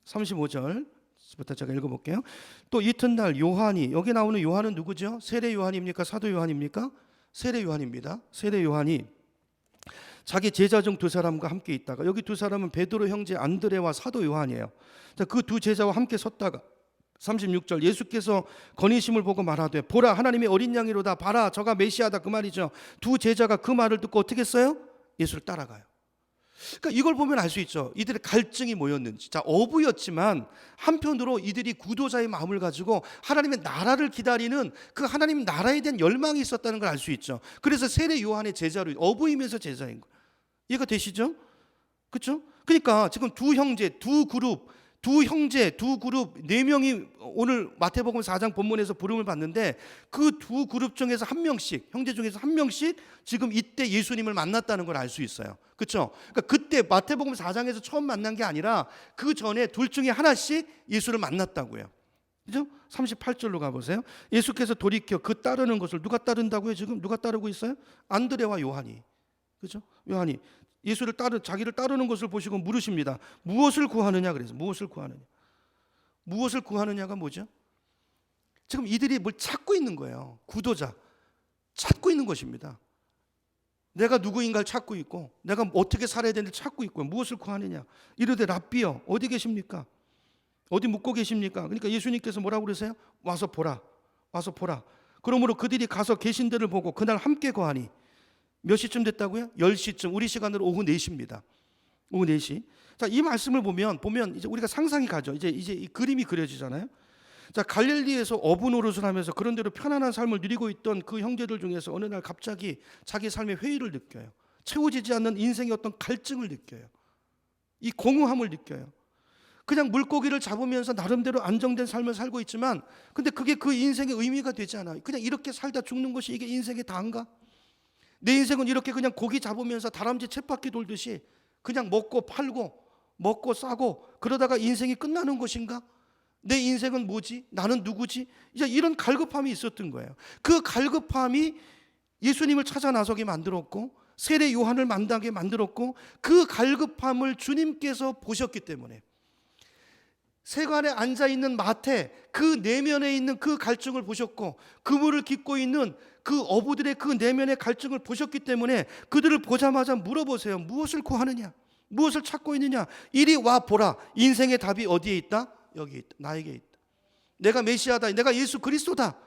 35절부터 제가 읽어볼게요. 또 이튿날 요한이, 여기 나오는 요한은 누구죠? 세례 요한입니까? 사도 요한입니까? 세례 요한입니다. 세례 요한이 자기 제자 중 두 사람과 함께 있다가, 여기 두 사람은 베드로 형제 안드레와 사도 요한이에요. 그 두 제자와 함께 섰다가 36절, 예수께서 건의심을 보고 말하되 보라 하나님의 어린 양이로다, 봐라 저가 메시아다, 그 말이죠. 두 제자가 그 말을 듣고 어떻게 했어요? 예수를 따라가요. 그러니까 이걸 보면 알 수 있죠. 이들의 갈증이 뭐였는지. 자, 어부였지만 한편으로 이들이 구도자의 마음을 가지고 하나님의 나라를 기다리는 그 하나님 나라에 대한 열망이 있었다는 걸 알 수 있죠. 그래서 세례 요한의 제자로, 어부이면서 제자인 거예요. 이해가 되시죠? 그렇죠? 그러니까 지금 두 형제, 두 그룹, 네 명이 오늘 마태복음 4장 본문에서 부름을 받는데 그 두 그룹 중에서 한 명씩, 형제 중에서 한 명씩 지금 이때 예수님을 만났다는 걸 알 수 있어요. 그렇죠? 그러니까 그때 마태복음 4장에서 처음 만난 게 아니라 그 전에 둘 중에 하나씩 예수를 만났다고요. 그죠? 38절로 가보세요. 예수께서 돌이켜 그 따르는 것을, 누가 따른다고요? 지금 누가 따르고 있어요? 안드레와 요한이. 그죠? 요한이 자기를 따르는 것을 보시고 물으십니다. 무엇을 구하느냐? 그래서 무엇을 구하느냐? 무엇을 구하느냐가 뭐죠? 지금 이들이 뭘 찾고 있는 거예요. 구도자 찾고 있는 것입니다. 내가 누구인가를 찾고 있고 내가 어떻게 살아야 되는지 찾고 있고요. 무엇을 구하느냐? 이르되 랍비여 어디 계십니까? 어디 묵고 계십니까? 그러니까 예수님께서 뭐라고 그러세요? 와서 보라. 그러므로 그들이 가서 계신 데를 보고 그날 함께 거하니, 몇 시쯤 됐다고요? 10시쯤, 우리 시간으로 오후 4시입니다. 오후 4시. 자, 이 말씀을 보면 이제 우리가 상상이 가죠. 이제 이 그림이 그려지잖아요. 자, 갈릴리에서 어부 노릇을 하면서 그런 대로 편안한 삶을 누리고 있던 그 형제들 중에서 어느 날 갑자기 자기 삶의 회의를 느껴요. 채워지지 않는 인생의 어떤 갈증을 느껴요. 이 공허함을 느껴요. 그냥 물고기를 잡으면서 나름대로 안정된 삶을 살고 있지만 근데 그게 그 인생의 의미가 되지 않아요. 그냥 이렇게 살다 죽는 것이 이게 인생의 다인가? 내 인생은 이렇게 그냥 고기 잡으면서 다람쥐 쳇바퀴 돌듯이 그냥 먹고 팔고 먹고 싸고 그러다가 인생이 끝나는 것인가? 내 인생은 뭐지? 나는 누구지? 이제 이런 갈급함이 있었던 거예요. 그 갈급함이 예수님을 찾아 나서게 만들었고 세례 요한을 만나게 만들었고 그 갈급함을 주님께서 보셨기 때문에 세관에 앉아 있는 마태, 그 내면에 있는 그 갈증을 보셨고, 그물을 깃고 있는 그 어부들의 그 내면의 갈증을 보셨기 때문에 그들을 보자마자 물어보세요. 무엇을 구하느냐? 무엇을 찾고 있느냐? 이리 와 보라. 인생의 답이 어디에 있다? 여기 있다. 나에게 있다. 내가 메시아다. 내가 예수 그리스도다.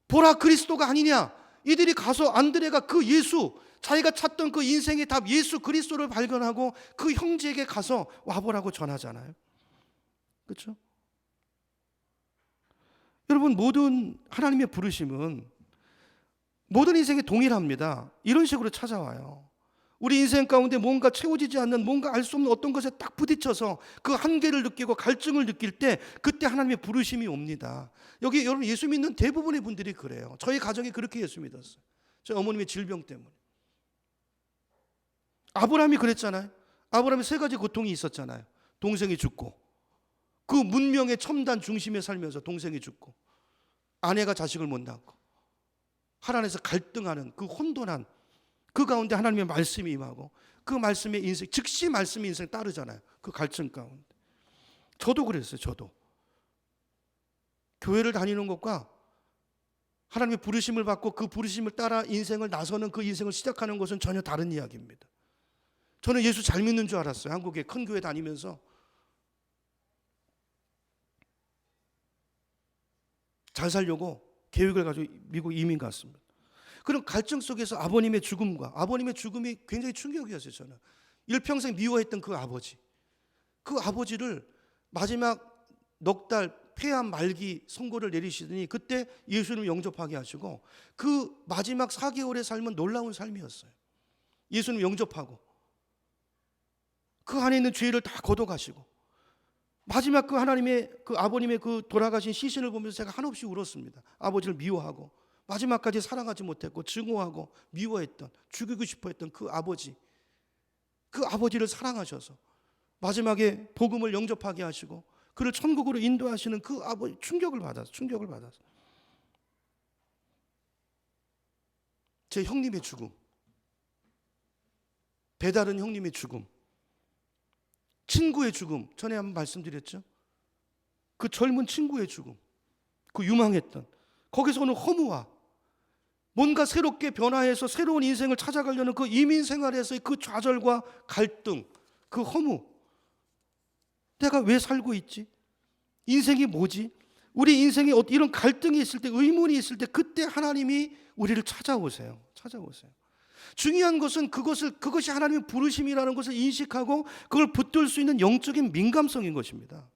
보라, 그리스도가 아니냐? 이들이 가서 안드레가 그 예수, 자기가 찾던 그 인생의 답 예수 그리스도를 발견하고 그 형제에게 가서 와보라고 전하잖아요. 그렇죠? 여러분, 모든 하나님의 부르심은 모든 인생에 동일합니다. 이런 식으로 찾아와요. 우리 인생 가운데 뭔가 채워지지 않는, 뭔가 알 수 없는 어떤 것에 딱 부딪혀서 그 한계를 느끼고 갈증을 느낄 때, 그때 하나님의 부르심이 옵니다. 여기 여러분, 예수 믿는 대부분의 분들이 그래요. 저희 가정이 그렇게 예수 믿었어요. 저희 어머님의 질병 때문에. 아브라함이 그랬잖아요. 아브라함이 세 가지 고통이 있었잖아요. 동생이 죽고, 그 문명의 첨단 중심에 살면서 동생이 죽고, 아내가 자식을 못 낳고, 하나님에서 갈등하는 그 혼돈한 그 가운데 하나님의 말씀이 임하고, 그 말씀의 인생, 즉시 말씀의 인생 따르잖아요. 그 갈증 가운데. 저도 그랬어요. 저도 교회를 다니는 것과 하나님의 부르심을 받고 그 부르심을 따라 인생을 나서는, 그 인생을 시작하는 것은 전혀 다른 이야기입니다. 저는 예수 잘 믿는 줄 알았어요. 한국에 큰 교회 다니면서. 잘 살려고 계획을 가지고 미국 이민 갔습니다. 그런 갈증 속에서 아버님의 죽음이 굉장히 충격이었어요. 저는 일평생 미워했던 그 아버지를 마지막 넉 달 폐암 말기 선고를 내리시더니 그때 예수님을 영접하게 하시고, 그 마지막 4개월의 삶은 놀라운 삶이었어요. 예수님 영접하고 그 안에 있는 죄를 다 걷어가시고, 마지막 그 하나님의 그 아버님의 그 돌아가신 시신을 보면서 제가 한없이 울었습니다. 아버지를 미워하고 마지막까지 사랑하지 못했고 증오하고 미워했던, 죽이고 싶어 했던 그 아버지를 사랑하셔서 마지막에 복음을 영접하게 하시고 그를 천국으로 인도하시는 그 아버지, 충격을 받았어. 제 형님의 죽음, 배다른 형님의 죽음, 친구의 죽음, 전에 한번 말씀드렸죠. 그 젊은 친구의 죽음, 그 유망했던, 거기서 오는 허무와 뭔가 새롭게 변화해서 새로운 인생을 찾아가려는 그 이민 생활에서의 그 좌절과 갈등, 그 허무. 내가 왜 살고 있지? 인생이 뭐지? 우리 인생에 이런 갈등이 있을 때, 의문이 있을 때, 그때 하나님이 우리를 찾아오세요. 중요한 것은 그것이 하나님의 부르심이라는 것을 인식하고 그걸 붙들 수 있는 영적인 민감성인 것입니다.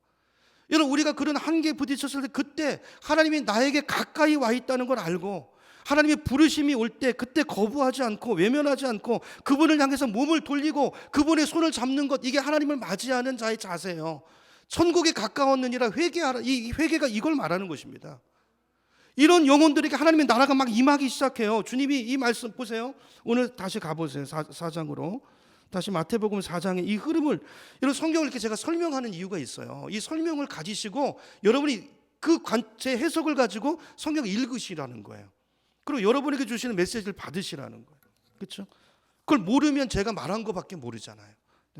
여러분, 우리가 그런 한계에 부딪혔을 때, 그때 하나님이 나에게 가까이 와 있다는 걸 알고 하나님의 부르심이 올 때 그때 거부하지 않고 외면하지 않고 그분을 향해서 몸을 돌리고 그분의 손을 잡는 것, 이게 하나님을 맞이하는 자의 자세예요. 천국에 가까웠느니라 회개하라. 이 회개가 이걸 말하는 것입니다. 이런 영혼들에게 하나님의 나라가 막 임하기 시작해요. 주님이 이 말씀 보세요. 오늘 다시 가보세요. 4장으로. 다시 마태복음 4장의 이 흐름을, 이런 성경을 이렇게 제가 설명하는 이유가 있어요. 이 설명을 가지시고 여러분이 제 해석을 가지고 성경을 읽으시라는 거예요. 그리고 여러분에게 주시는 메시지를 받으시라는 거예요. 그렇죠? 그걸 모르면 제가 말한 것밖에 모르잖아요.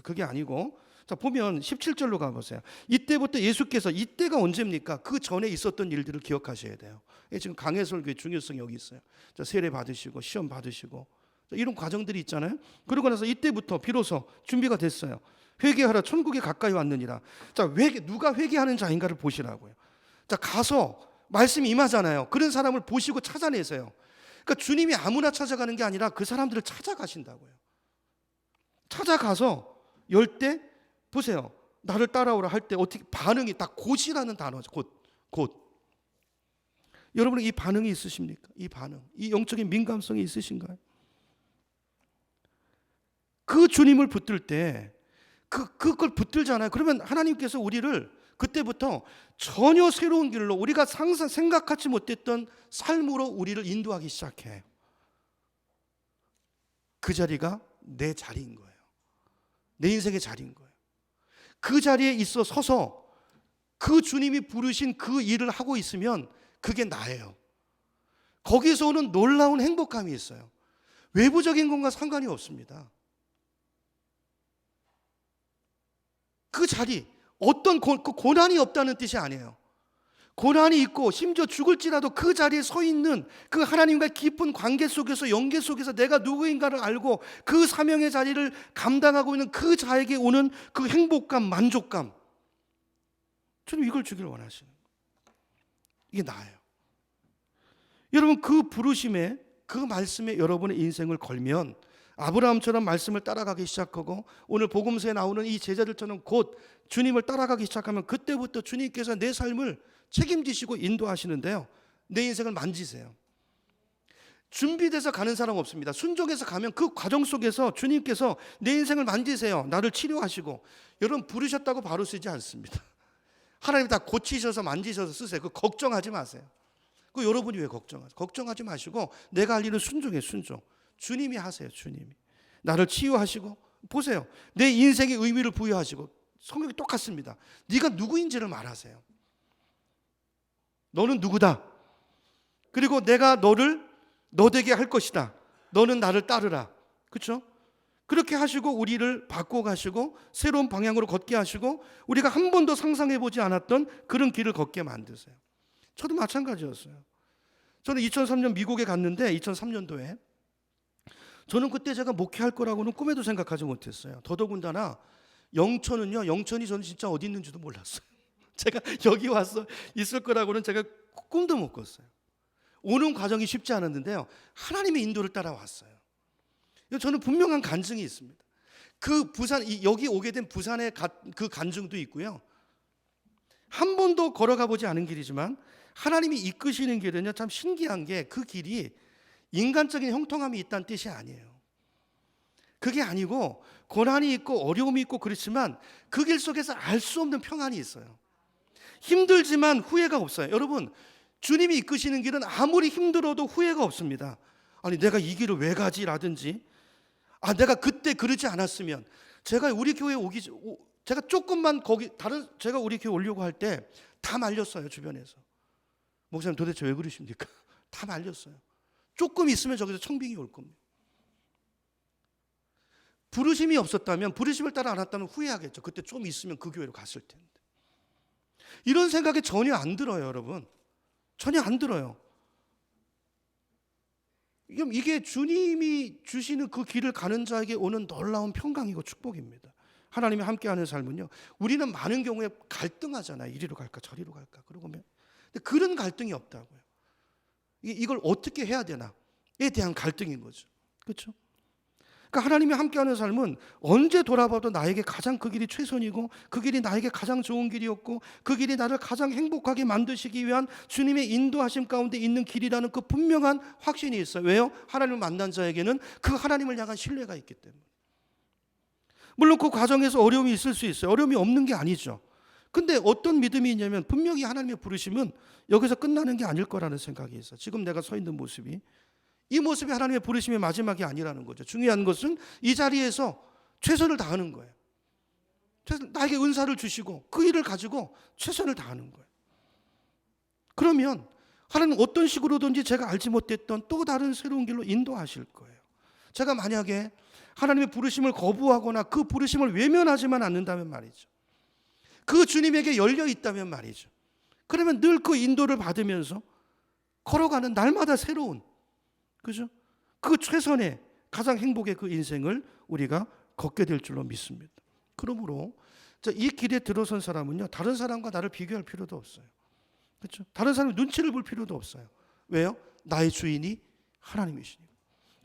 그게 아니고, 자, 보면 17절로 가보세요. 이때부터 예수께서, 이때가 언제입니까? 그 전에 있었던 일들을 기억하셔야 돼요. 지금 강해설교의 중요성이 여기 있어요. 자, 세례 받으시고 시험 받으시고 이런 과정들이 있잖아요. 그러고 나서 이때부터 비로소 준비가 됐어요. 회개하라, 천국에 가까이 왔느니라. 자, 누가 회개하는 자인가를 보시라고요. 자, 가서 말씀이 임하잖아요. 그런 사람을 보시고 찾아내세요. 그러니까 주님이 아무나 찾아가는 게 아니라 그 사람들을 찾아가신다고요. 찾아가서 열 때 보세요. 나를 따라오라 할 때 어떻게 반응이, 딱 곧이라는 단어죠. 곧. 여러분은 이 반응이 있으십니까? 이 반응, 이 영적인 민감성이 있으신가요? 그 주님을 붙들 때 그걸 붙들잖아요. 그러면 하나님께서 우리를 그때부터 전혀 새로운 길로, 우리가 생각하지 못했던 삶으로 우리를 인도하기 시작해요. 그 자리가 내 자리인 거예요. 내 인생의 자리인 거예요. 그 자리에 있어 서서 그 주님이 부르신 그 일을 하고 있으면 그게 나예요. 거기서 오는 놀라운 행복감이 있어요. 외부적인 것과 상관이 없습니다. 그 자리, 어떤 그 고난이 없다는 뜻이 아니에요. 고난이 있고 심지어 죽을지라도 그 자리에 서 있는 그 하나님과 깊은 관계 속에서, 연계 속에서 내가 누구인가를 알고 그 사명의 자리를 감당하고 있는 그 자에게 오는 그 행복감, 만족감, 저는 이걸 주기를 원하시는 거예요. 이게 나예요. 여러분, 그 부르심에, 그 말씀에 여러분의 인생을 걸면 아브라함처럼 말씀을 따라가기 시작하고 오늘 복음서에 나오는 이 제자들처럼 곧 주님을 따라가기 시작하면 그때부터 주님께서 내 삶을 책임지시고 인도하시는데요, 내 인생을 만지세요. 준비돼서 가는 사람 없습니다. 순종해서 가면 그 과정 속에서 주님께서 내 인생을 만지세요. 나를 치료하시고. 여러분, 부르셨다고 바로 쓰지 않습니다. 하나님 다 고치셔서 만지셔서 쓰세요. 그 걱정하지 마세요. 그 여러분이 왜 걱정하세요? 걱정하지 마시고 내가 할 일은 순종해, 순종. 주님이 하세요. 주님이 나를 치유하시고. 보세요, 내 인생에 의미를 부여하시고. 성경이 똑같습니다. 네가 누구인지를 말하세요. 너는 누구다. 그리고 내가 너를 너되게 할 것이다. 너는 나를 따르라. 그렇죠? 그렇게 하시고 우리를 바꿔가시고 새로운 방향으로 걷게 하시고 우리가 한 번도 상상해보지 않았던 그런 길을 걷게 만드세요. 저도 마찬가지였어요. 저는 2003년 미국에 갔는데 2003년도에 저는 그때 제가 목회할 거라고는 꿈에도 생각하지 못했어요. 더더군다나 영천이 저는 진짜 어디 있는지도 몰랐어요. 제가 여기 와서 있을 거라고는 제가 꿈도 못 꿨어요. 오는 과정이 쉽지 않았는데요, 하나님의 인도를 따라왔어요. 저는 분명한 간증이 있습니다. 그 부산, 여기 오게 된 부산의 그 간증도 있고요. 한 번도 걸어가 보지 않은 길이지만 하나님이 이끄시는 길은요, 참 신기한 게 그 길이 인간적인 형통함이 있다는 뜻이 아니에요. 그게 아니고 고난이 있고 어려움이 있고 그렇지만 그 길 속에서 알 수 없는 평안이 있어요. 힘들지만 후회가 없어요. 여러분, 주님이 이끄시는 길은 아무리 힘들어도 후회가 없습니다. 아니, 내가 이 길을 왜 가지? 라든지, 내가 그때 그러지 않았으면. 제가 우리 교회 제가 조금만 제가 우리 교회 오려고 할 때 다 말렸어요. 주변에서. 목사님 도대체 왜 그러십니까? 다 말렸어요. 조금 있으면 저기서 청빙이 올 겁니다. 부르심이 없었다면, 부르심을 따라 안 왔다면 후회하겠죠. 그때 좀 있으면 그 교회로 갔을 텐데. 이런 생각이 전혀 안 들어요, 여러분. 전혀 안 들어요. 이게 주님이 주시는 그 길을 가는 자에게 오는 놀라운 평강이고 축복입니다. 하나님이 함께하는 삶은요, 우리는 많은 경우에 갈등하잖아요. 이리로 갈까 저리로 갈까. 그러면 근데 그런 갈등이 없다고요. 이걸 어떻게 해야 되나에 대한 갈등인 거죠. 그렇죠? 그러니까 하나님이 함께하는 삶은 언제 돌아봐도 나에게 가장 그 길이 최선이고 그 길이 나에게 가장 좋은 길이었고 그 길이 나를 가장 행복하게 만드시기 위한 주님의 인도하심 가운데 있는 길이라는 그 분명한 확신이 있어요. 왜요? 하나님을 만난 자에게는 그 하나님을 향한 신뢰가 있기 때문에. 물론 그 과정에서 어려움이 있을 수 있어요. 어려움이 없는 게 아니죠. 근데 어떤 믿음이 있냐면 분명히 하나님의 부르심은 여기서 끝나는 게 아닐 거라는 생각이 있어요. 지금 내가 서 있는 모습이, 이 모습이 하나님의 부르심의 마지막이 아니라는 거죠. 중요한 것은 이 자리에서 최선을 다하는 거예요. 나에게 은사를 주시고 그 일을 가지고 최선을 다하는 거예요. 그러면 하나님은 어떤 식으로든지 제가 알지 못했던 또 다른 새로운 길로 인도하실 거예요. 제가 만약에 하나님의 부르심을 거부하거나 그 부르심을 외면하지만 않는다면 말이죠, 그 주님에게 열려 있다면 말이죠, 그러면 늘 그 인도를 받으면서 걸어가는 날마다 새로운, 그죠? 그 최선의 가장 행복의 그 인생을 우리가 걷게 될 줄로 믿습니다. 그러므로 이 길에 들어선 사람은요, 다른 사람과 나를 비교할 필요도 없어요. 그렇죠? 다른 사람 눈치를 볼 필요도 없어요. 왜요? 나의 주인이 하나님이시니까.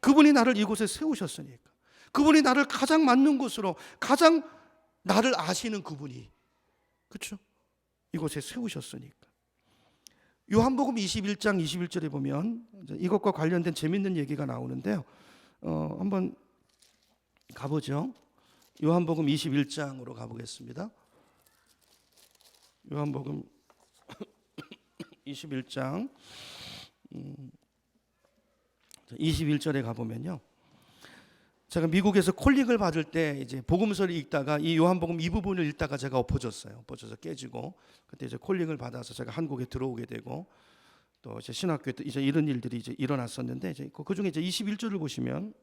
그분이 나를 이곳에 세우셨으니까. 그분이 나를 가장 맞는 곳으로, 가장 나를 아시는 그분이, 그렇죠? 이곳에 세우셨으니까. 요한복음 21장 21절에 보면 이것과 관련된 재밌는 얘기가 나오는데요. 한번 가보죠. 요한복음 21장으로 가보겠습니다. 요한복음 21장 21절에 가보면요, 제가 미국에서 콜링을 받을 때 이제 복음서를 읽다가 이 요한복음 이 부분을 읽다가 제가 엎어져서 깨지고, 그때 이제 콜링을 받아서 제가 한국에 들어오게 되고, 또 이제 신학교에 또 이제 이런 일들이 이제 일어났었는데, 이제 그 중에 이제 21절을 보시면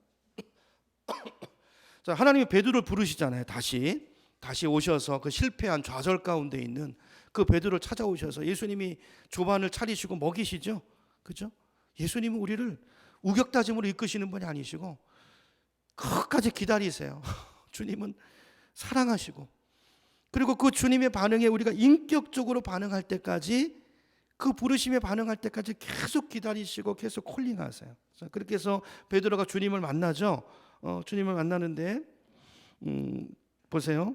자, 하나님이 베드로를 부르시잖아요. 다시 다시 오셔서 그 실패한 좌절 가운데 있는 그 베드로를 찾아오셔서 예수님이 조반을 차리시고 먹이시죠. 그죠? 예수님은 우리를 우격다짐으로 이끄시는 분이 아니시고 끝까지 기다리세요. 주님은 사랑하시고, 그리고 그 주님의 반응에 우리가 인격적으로 반응할 때까지, 그 부르심에 반응할 때까지 계속 기다리시고 계속 콜링하세요. 그렇게 해서 베드로가 주님을 만나죠. 주님을 만나는데 보세요.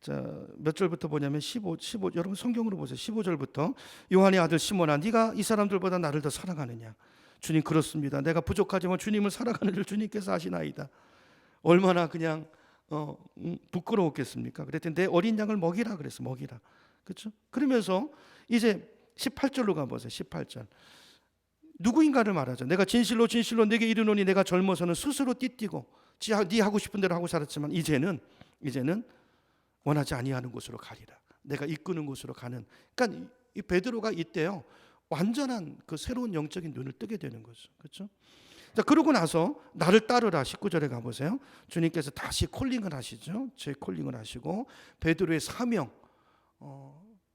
자, 몇 절부터 보냐면 15 여러분 성경으로 보세요. 15절부터 요한의 아들 시몬아, 네가 이 사람들보다 나를 더 사랑하느냐? 주님, 그렇습니다. 내가 부족하지만 주님을 사랑하는 줄 주님께서 아시나이다. 얼마나 그냥 부끄러웠겠습니까? 그랬더니 내 어린 양을 먹이라 그랬어. 먹이라. 그렇죠? 그러면서 이제 18절로 가보세요. 18절. 누구인가를 말하죠. 내가 진실로 진실로 내게 이르노니 내가 젊어서는 스스로 띠띠고 네 하고 싶은 대로 하고 살았지만 이제는 원하지 아니하는 곳으로 가리라. 내가 이끄는 곳으로 가는. 그러니까 이 베드로가 이때요 완전한 그 새로운 영적인 눈을 뜨게 되는 거죠. 그렇죠? 자, 그러고 나서 나를 따르라. 19절에 가보세요. 주님께서 다시 콜링을 하시죠. 재콜링을 하시고 베드로의 사명,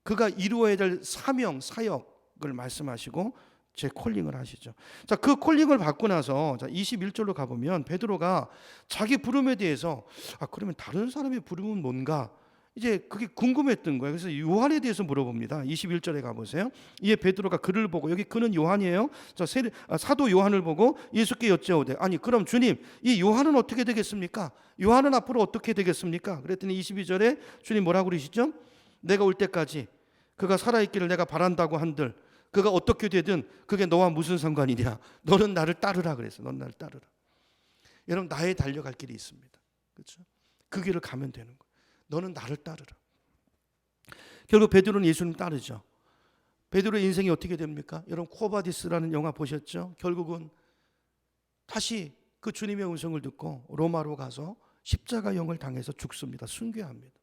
그가 이루어야 될 사명, 사역을 말씀하시고 재콜링을 하시죠. 자, 그 콜링을 받고 나서 21절로 가보면 베드로가 자기 부름에 대해서 그러면 다른 사람의 부름은 뭔가 이제 그게 궁금했던 거예요. 그래서 요한에 대해서 물어봅니다. 21절에 가보세요. 이에 베드로가 그를 보고, 여기 그는 요한이에요. 사도 요한을 보고 예수께 여쭤오되, 아니 그럼 주님, 이 요한은 어떻게 되겠습니까? 요한은 앞으로 어떻게 되겠습니까? 그랬더니 22절에 주님 뭐라고 그러시죠? 내가 올 때까지 그가 살아있기를 내가 바란다고 한들 그가 어떻게 되든 그게 너와 무슨 상관이냐? 너는 나를 따르라 그랬어. 넌 나를 따르라. 여러분, 나의 달려갈 길이 있습니다. 그렇죠? 그 길을 가면 되는 거예요. 너는 나를 따르라. 결국 베드로는 예수님 따르죠. 베드로의 인생이 어떻게 됩니까? 여러분, 코바디스라는 영화 보셨죠? 결국은 다시 그 주님의 음성을 듣고 로마로 가서 십자가형을 당해서 죽습니다. 순교합니다.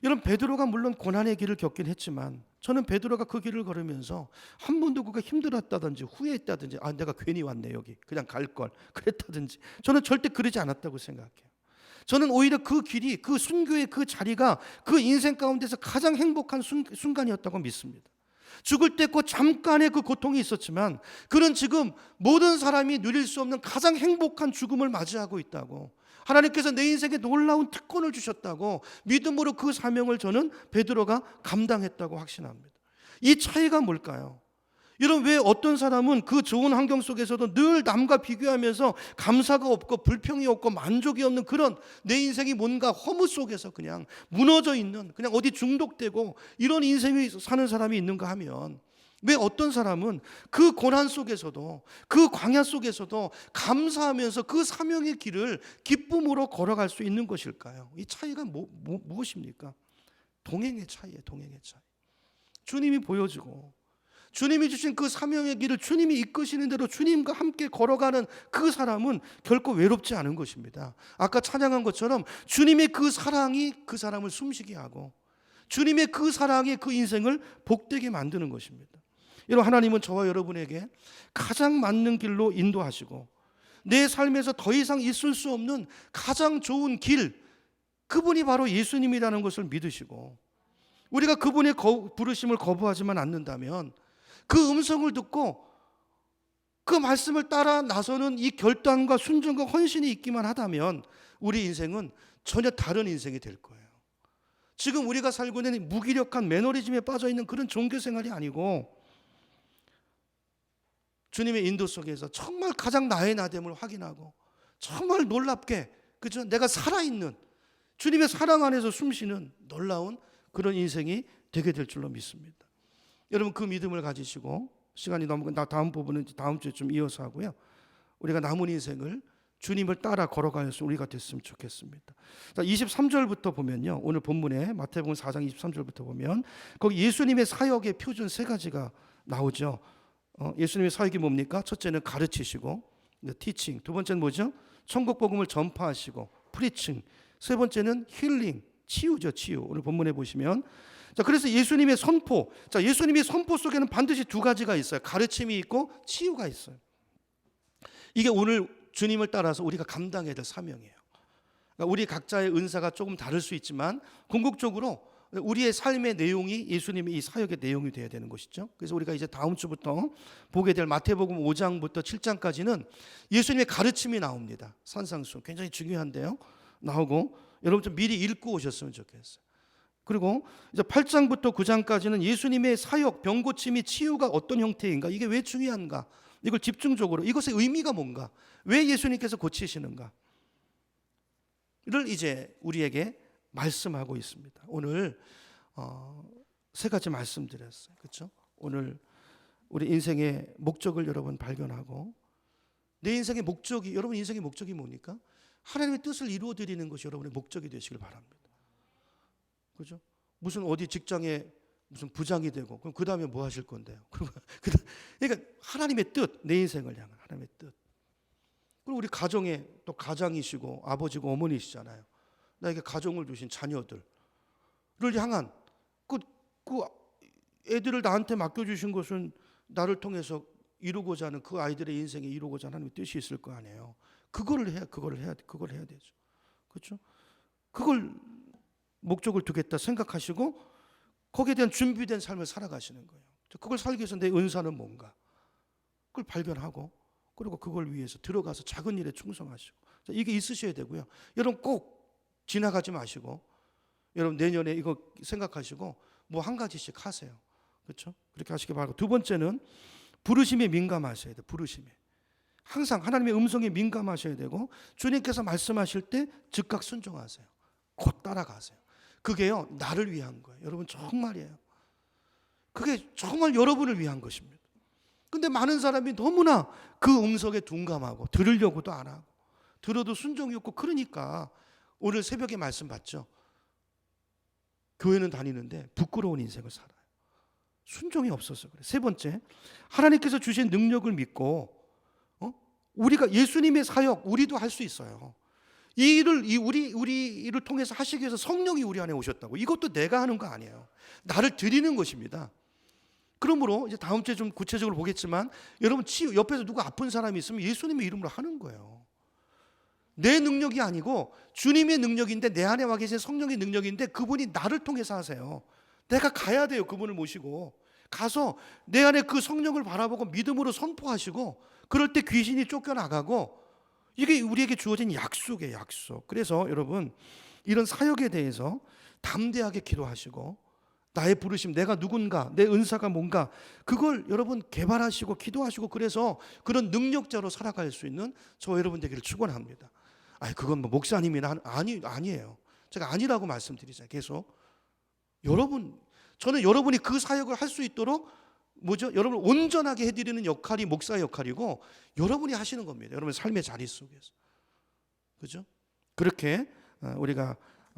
여러분, 베드로가 물론 고난의 길을 겪긴 했지만 저는 베드로가 그 길을 걸으면서 한 번도 그가 힘들었다든지 후회했다든지 내가 괜히 왔네 여기 그냥 갈걸 그랬다든지 저는 절대 그러지 않았다고 생각해요. 저는 오히려 그 길이, 그 순교의 그 자리가 그 인생 가운데서 가장 행복한 순간이었다고 믿습니다. 죽을 때 그 잠깐의 그 고통이 있었지만 그는 지금 모든 사람이 누릴 수 없는 가장 행복한 죽음을 맞이하고 있다고, 하나님께서 내 인생에 놀라운 특권을 주셨다고 믿음으로 그 사명을 저는 베드로가 감당했다고 확신합니다. 이 차이가 뭘까요? 여러분, 왜 어떤 사람은 그 좋은 환경 속에서도 늘 남과 비교하면서 감사가 없고 불평이 없고 만족이 없는 그런 내 인생이 뭔가 허무 속에서 그냥 무너져 있는, 그냥 어디 중독되고 이런 인생이 사는 사람이 있는가 하면, 왜 어떤 사람은 그 고난 속에서도 그 광야 속에서도 감사하면서 그 사명의 길을 기쁨으로 걸어갈 수 있는 것일까요? 이 차이가 무엇입니까? 동행의 차이예요. 동행의 차이. 주님이 보여주고 주님이 주신 그 사명의 길을 주님이 이끄시는 대로 주님과 함께 걸어가는 그 사람은 결코 외롭지 않은 것입니다. 아까 찬양한 것처럼 주님의 그 사랑이 그 사람을 숨쉬게 하고 주님의 그 사랑이 그 인생을 복되게 만드는 것입니다. 여러분, 하나님은 저와 여러분에게 가장 맞는 길로 인도하시고 내 삶에서 더 이상 있을 수 없는 가장 좋은 길, 그분이 바로 예수님이라는 것을 믿으시고 우리가 그분의 부르심을 거부하지만 않는다면, 그 음성을 듣고 그 말씀을 따라 나서는 이 결단과 순종과 헌신이 있기만 하다면 우리 인생은 전혀 다른 인생이 될 거예요. 지금 우리가 살고 있는 무기력한 매너리즘에 빠져있는 그런 종교생활이 아니고 주님의 인도 속에서 정말 가장 나의 나됨을 확인하고 정말 놀랍게, 그죠? 내가 살아있는 주님의 사랑 안에서 숨쉬는 놀라운 그런 인생이 되게 될 줄로 믿습니다. 여러분, 그 믿음을 가지시고, 시간이 너무 다음 부분은 다음 주에 좀 이어서 하고요, 우리가 남은 인생을 주님을 따라 걸어가는 우리가 됐으면 좋겠습니다. 자, 23절부터 보면요, 오늘 본문에 마태복음 4장 23절부터 보면 거기 예수님의 사역의 표준 세 가지가 나오죠. 예수님의 사역이 뭡니까? 첫째는 가르치시고, 티칭. 두 번째는 뭐죠? 천국 복음을 전파하시고, 프리칭. 세 번째는 힐링, 치유죠, 치유. 오늘 본문에 보시면, 자, 그래서 예수님의 선포. 자, 예수님의 선포 속에는 반드시 두 가지가 있어요. 가르침이 있고 치유가 있어요. 이게 오늘 주님을 따라서 우리가 감당해야 될 사명이에요. 그러니까 우리 각자의 은사가 조금 다를 수 있지만 궁극적으로 우리의 삶의 내용이 예수님의 이 사역의 내용이 되어야 되는 것이죠. 그래서 우리가 이제 다음 주부터 보게 될 마태복음 5장부터 7장까지는 예수님의 가르침이 나옵니다. 산상수 굉장히 중요한데요. 나오고 여러분 좀 미리 읽고 오셨으면 좋겠어요. 그리고 이제 8장부터 9장까지는 예수님의 사역, 병고침이 치유가 어떤 형태인가, 이게 왜 중요한가, 이걸 집중적으로 이것의 의미가 뭔가, 왜 예수님께서 고치시는가 를 이제 우리에게 말씀하고 있습니다. 오늘 세 가지 말씀드렸어요. 그렇죠? 오늘 우리 인생의 목적을 여러분 발견하고, 내 인생의 목적이, 여러분 인생의 목적이 뭡니까? 하나님의 뜻을 이루어 드리는 것이 여러분의 목적이 되시길 바랍니다. 그렇죠? 무슨 어디 직장에 무슨 부장이 되고 그럼 그 다음에 뭐 하실 건데요? 그러니까 하나님의 뜻, 내 인생을 향한 하나님의 뜻. 그리고 우리 가정에 또 가장이시고 아버지고 어머니시잖아요. 나에게 가정을 주신 자녀들을 향한 그 애들을 나한테 맡겨주신 것은 나를 통해서 이루고자 하는, 그 아이들의 인생에 이루고자 하는 하나님의 뜻이 있을 거 아니에요. 그걸 해야 되죠. 그렇죠? 그걸 목적을 두겠다 생각하시고 거기에 대한 준비된 삶을 살아가시는 거예요. 그걸 살기 위해서 내 은사는 뭔가, 그걸 발견하고 그리고 그걸 위해서 들어가서 작은 일에 충성하시고, 이게 있으셔야 되고요. 여러분 꼭 지나가지 마시고, 여러분 내년에 이거 생각하시고 뭐 한 가지씩 하세요. 그렇죠? 그렇게 하시기 바라고, 두 번째는 부르심에 민감하셔야 돼요. 부르심에 항상 하나님의 음성에 민감하셔야 되고, 주님께서 말씀하실 때 즉각 순종하세요. 곧 따라가세요. 그게요, 나를 위한 거예요. 여러분 정말이에요. 그게 정말 여러분을 위한 것입니다. 근데 많은 사람이 너무나 그 음성에 둔감하고 들으려고도 안 하고, 들어도 순종이 없고, 그러니까 오늘 새벽에 말씀 받죠. 교회는 다니는데 부끄러운 인생을 살아요. 순종이 없어서 그래. 세 번째, 하나님께서 주신 능력을 믿고 우리가 예수님의 사역 우리도 할 수 있어요. 이 일을 우리 일을 통해서 하시기 위해서 성령이 우리 안에 오셨다고. 이것도 내가 하는 거 아니에요. 나를 드리는 것입니다. 그러므로 이제 다음 주에 좀 구체적으로 보겠지만, 여러분 옆에서 누가 아픈 사람이 있으면 예수님의 이름으로 하는 거예요. 내 능력이 아니고 주님의 능력인데, 내 안에 와 계신 성령의 능력인데, 그분이 나를 통해서 하세요. 내가 가야 돼요. 그분을 모시고 가서 내 안에 그 성령을 바라보고 믿음으로 선포하시고, 그럴 때 귀신이 쫓겨나가고, 이게 우리에게 주어진 약속이에요. 약속. 그래서 여러분 이런 사역에 대해서 담대하게 기도하시고, 나의 부르심, 내가 누군가, 내 은사가 뭔가, 그걸 여러분 개발하시고 기도하시고, 그래서 그런 능력자로 살아갈 수 있는 저 여러분 되기를 축원합니다. 그건 뭐 목사님이나 아니에요. 제가 아니라고 말씀드리잖아요. 계속 저는 여러분이 그 사역을 할 수 있도록 여러분을 온전하게 해드리는 역할이 목사의 역할이고, 여러분이 하시는 겁니다. 여러분의 삶의 자리 속에서. 그죠? 그렇게 우리가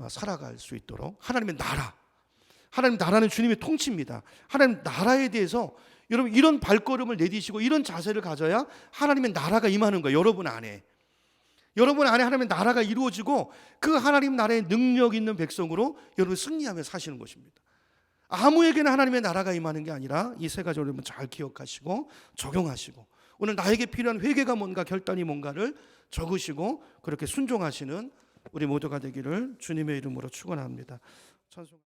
살아갈 수 있도록 하나님의 나라는 주님의 통치입니다. 하나님 나라에 대해서 여러분 이런 발걸음을 내디시고 이런 자세를 가져야 하나님의 나라가 임하는 거예요. 여러분 안에 하나님의 나라가 이루어지고, 그 하나님 나라의 능력 있는 백성으로 여러분 승리하며 사시는 것입니다. 아무에게나 하나님의 나라가 임하는 게 아니라, 이 세 가지 여러분 잘 기억하시고 적용하시고, 오늘 나에게 필요한 회개가 뭔가, 결단이 뭔가를 적으시고 그렇게 순종하시는 우리 모두가 되기를 주님의 이름으로 축원합니다. 찬송.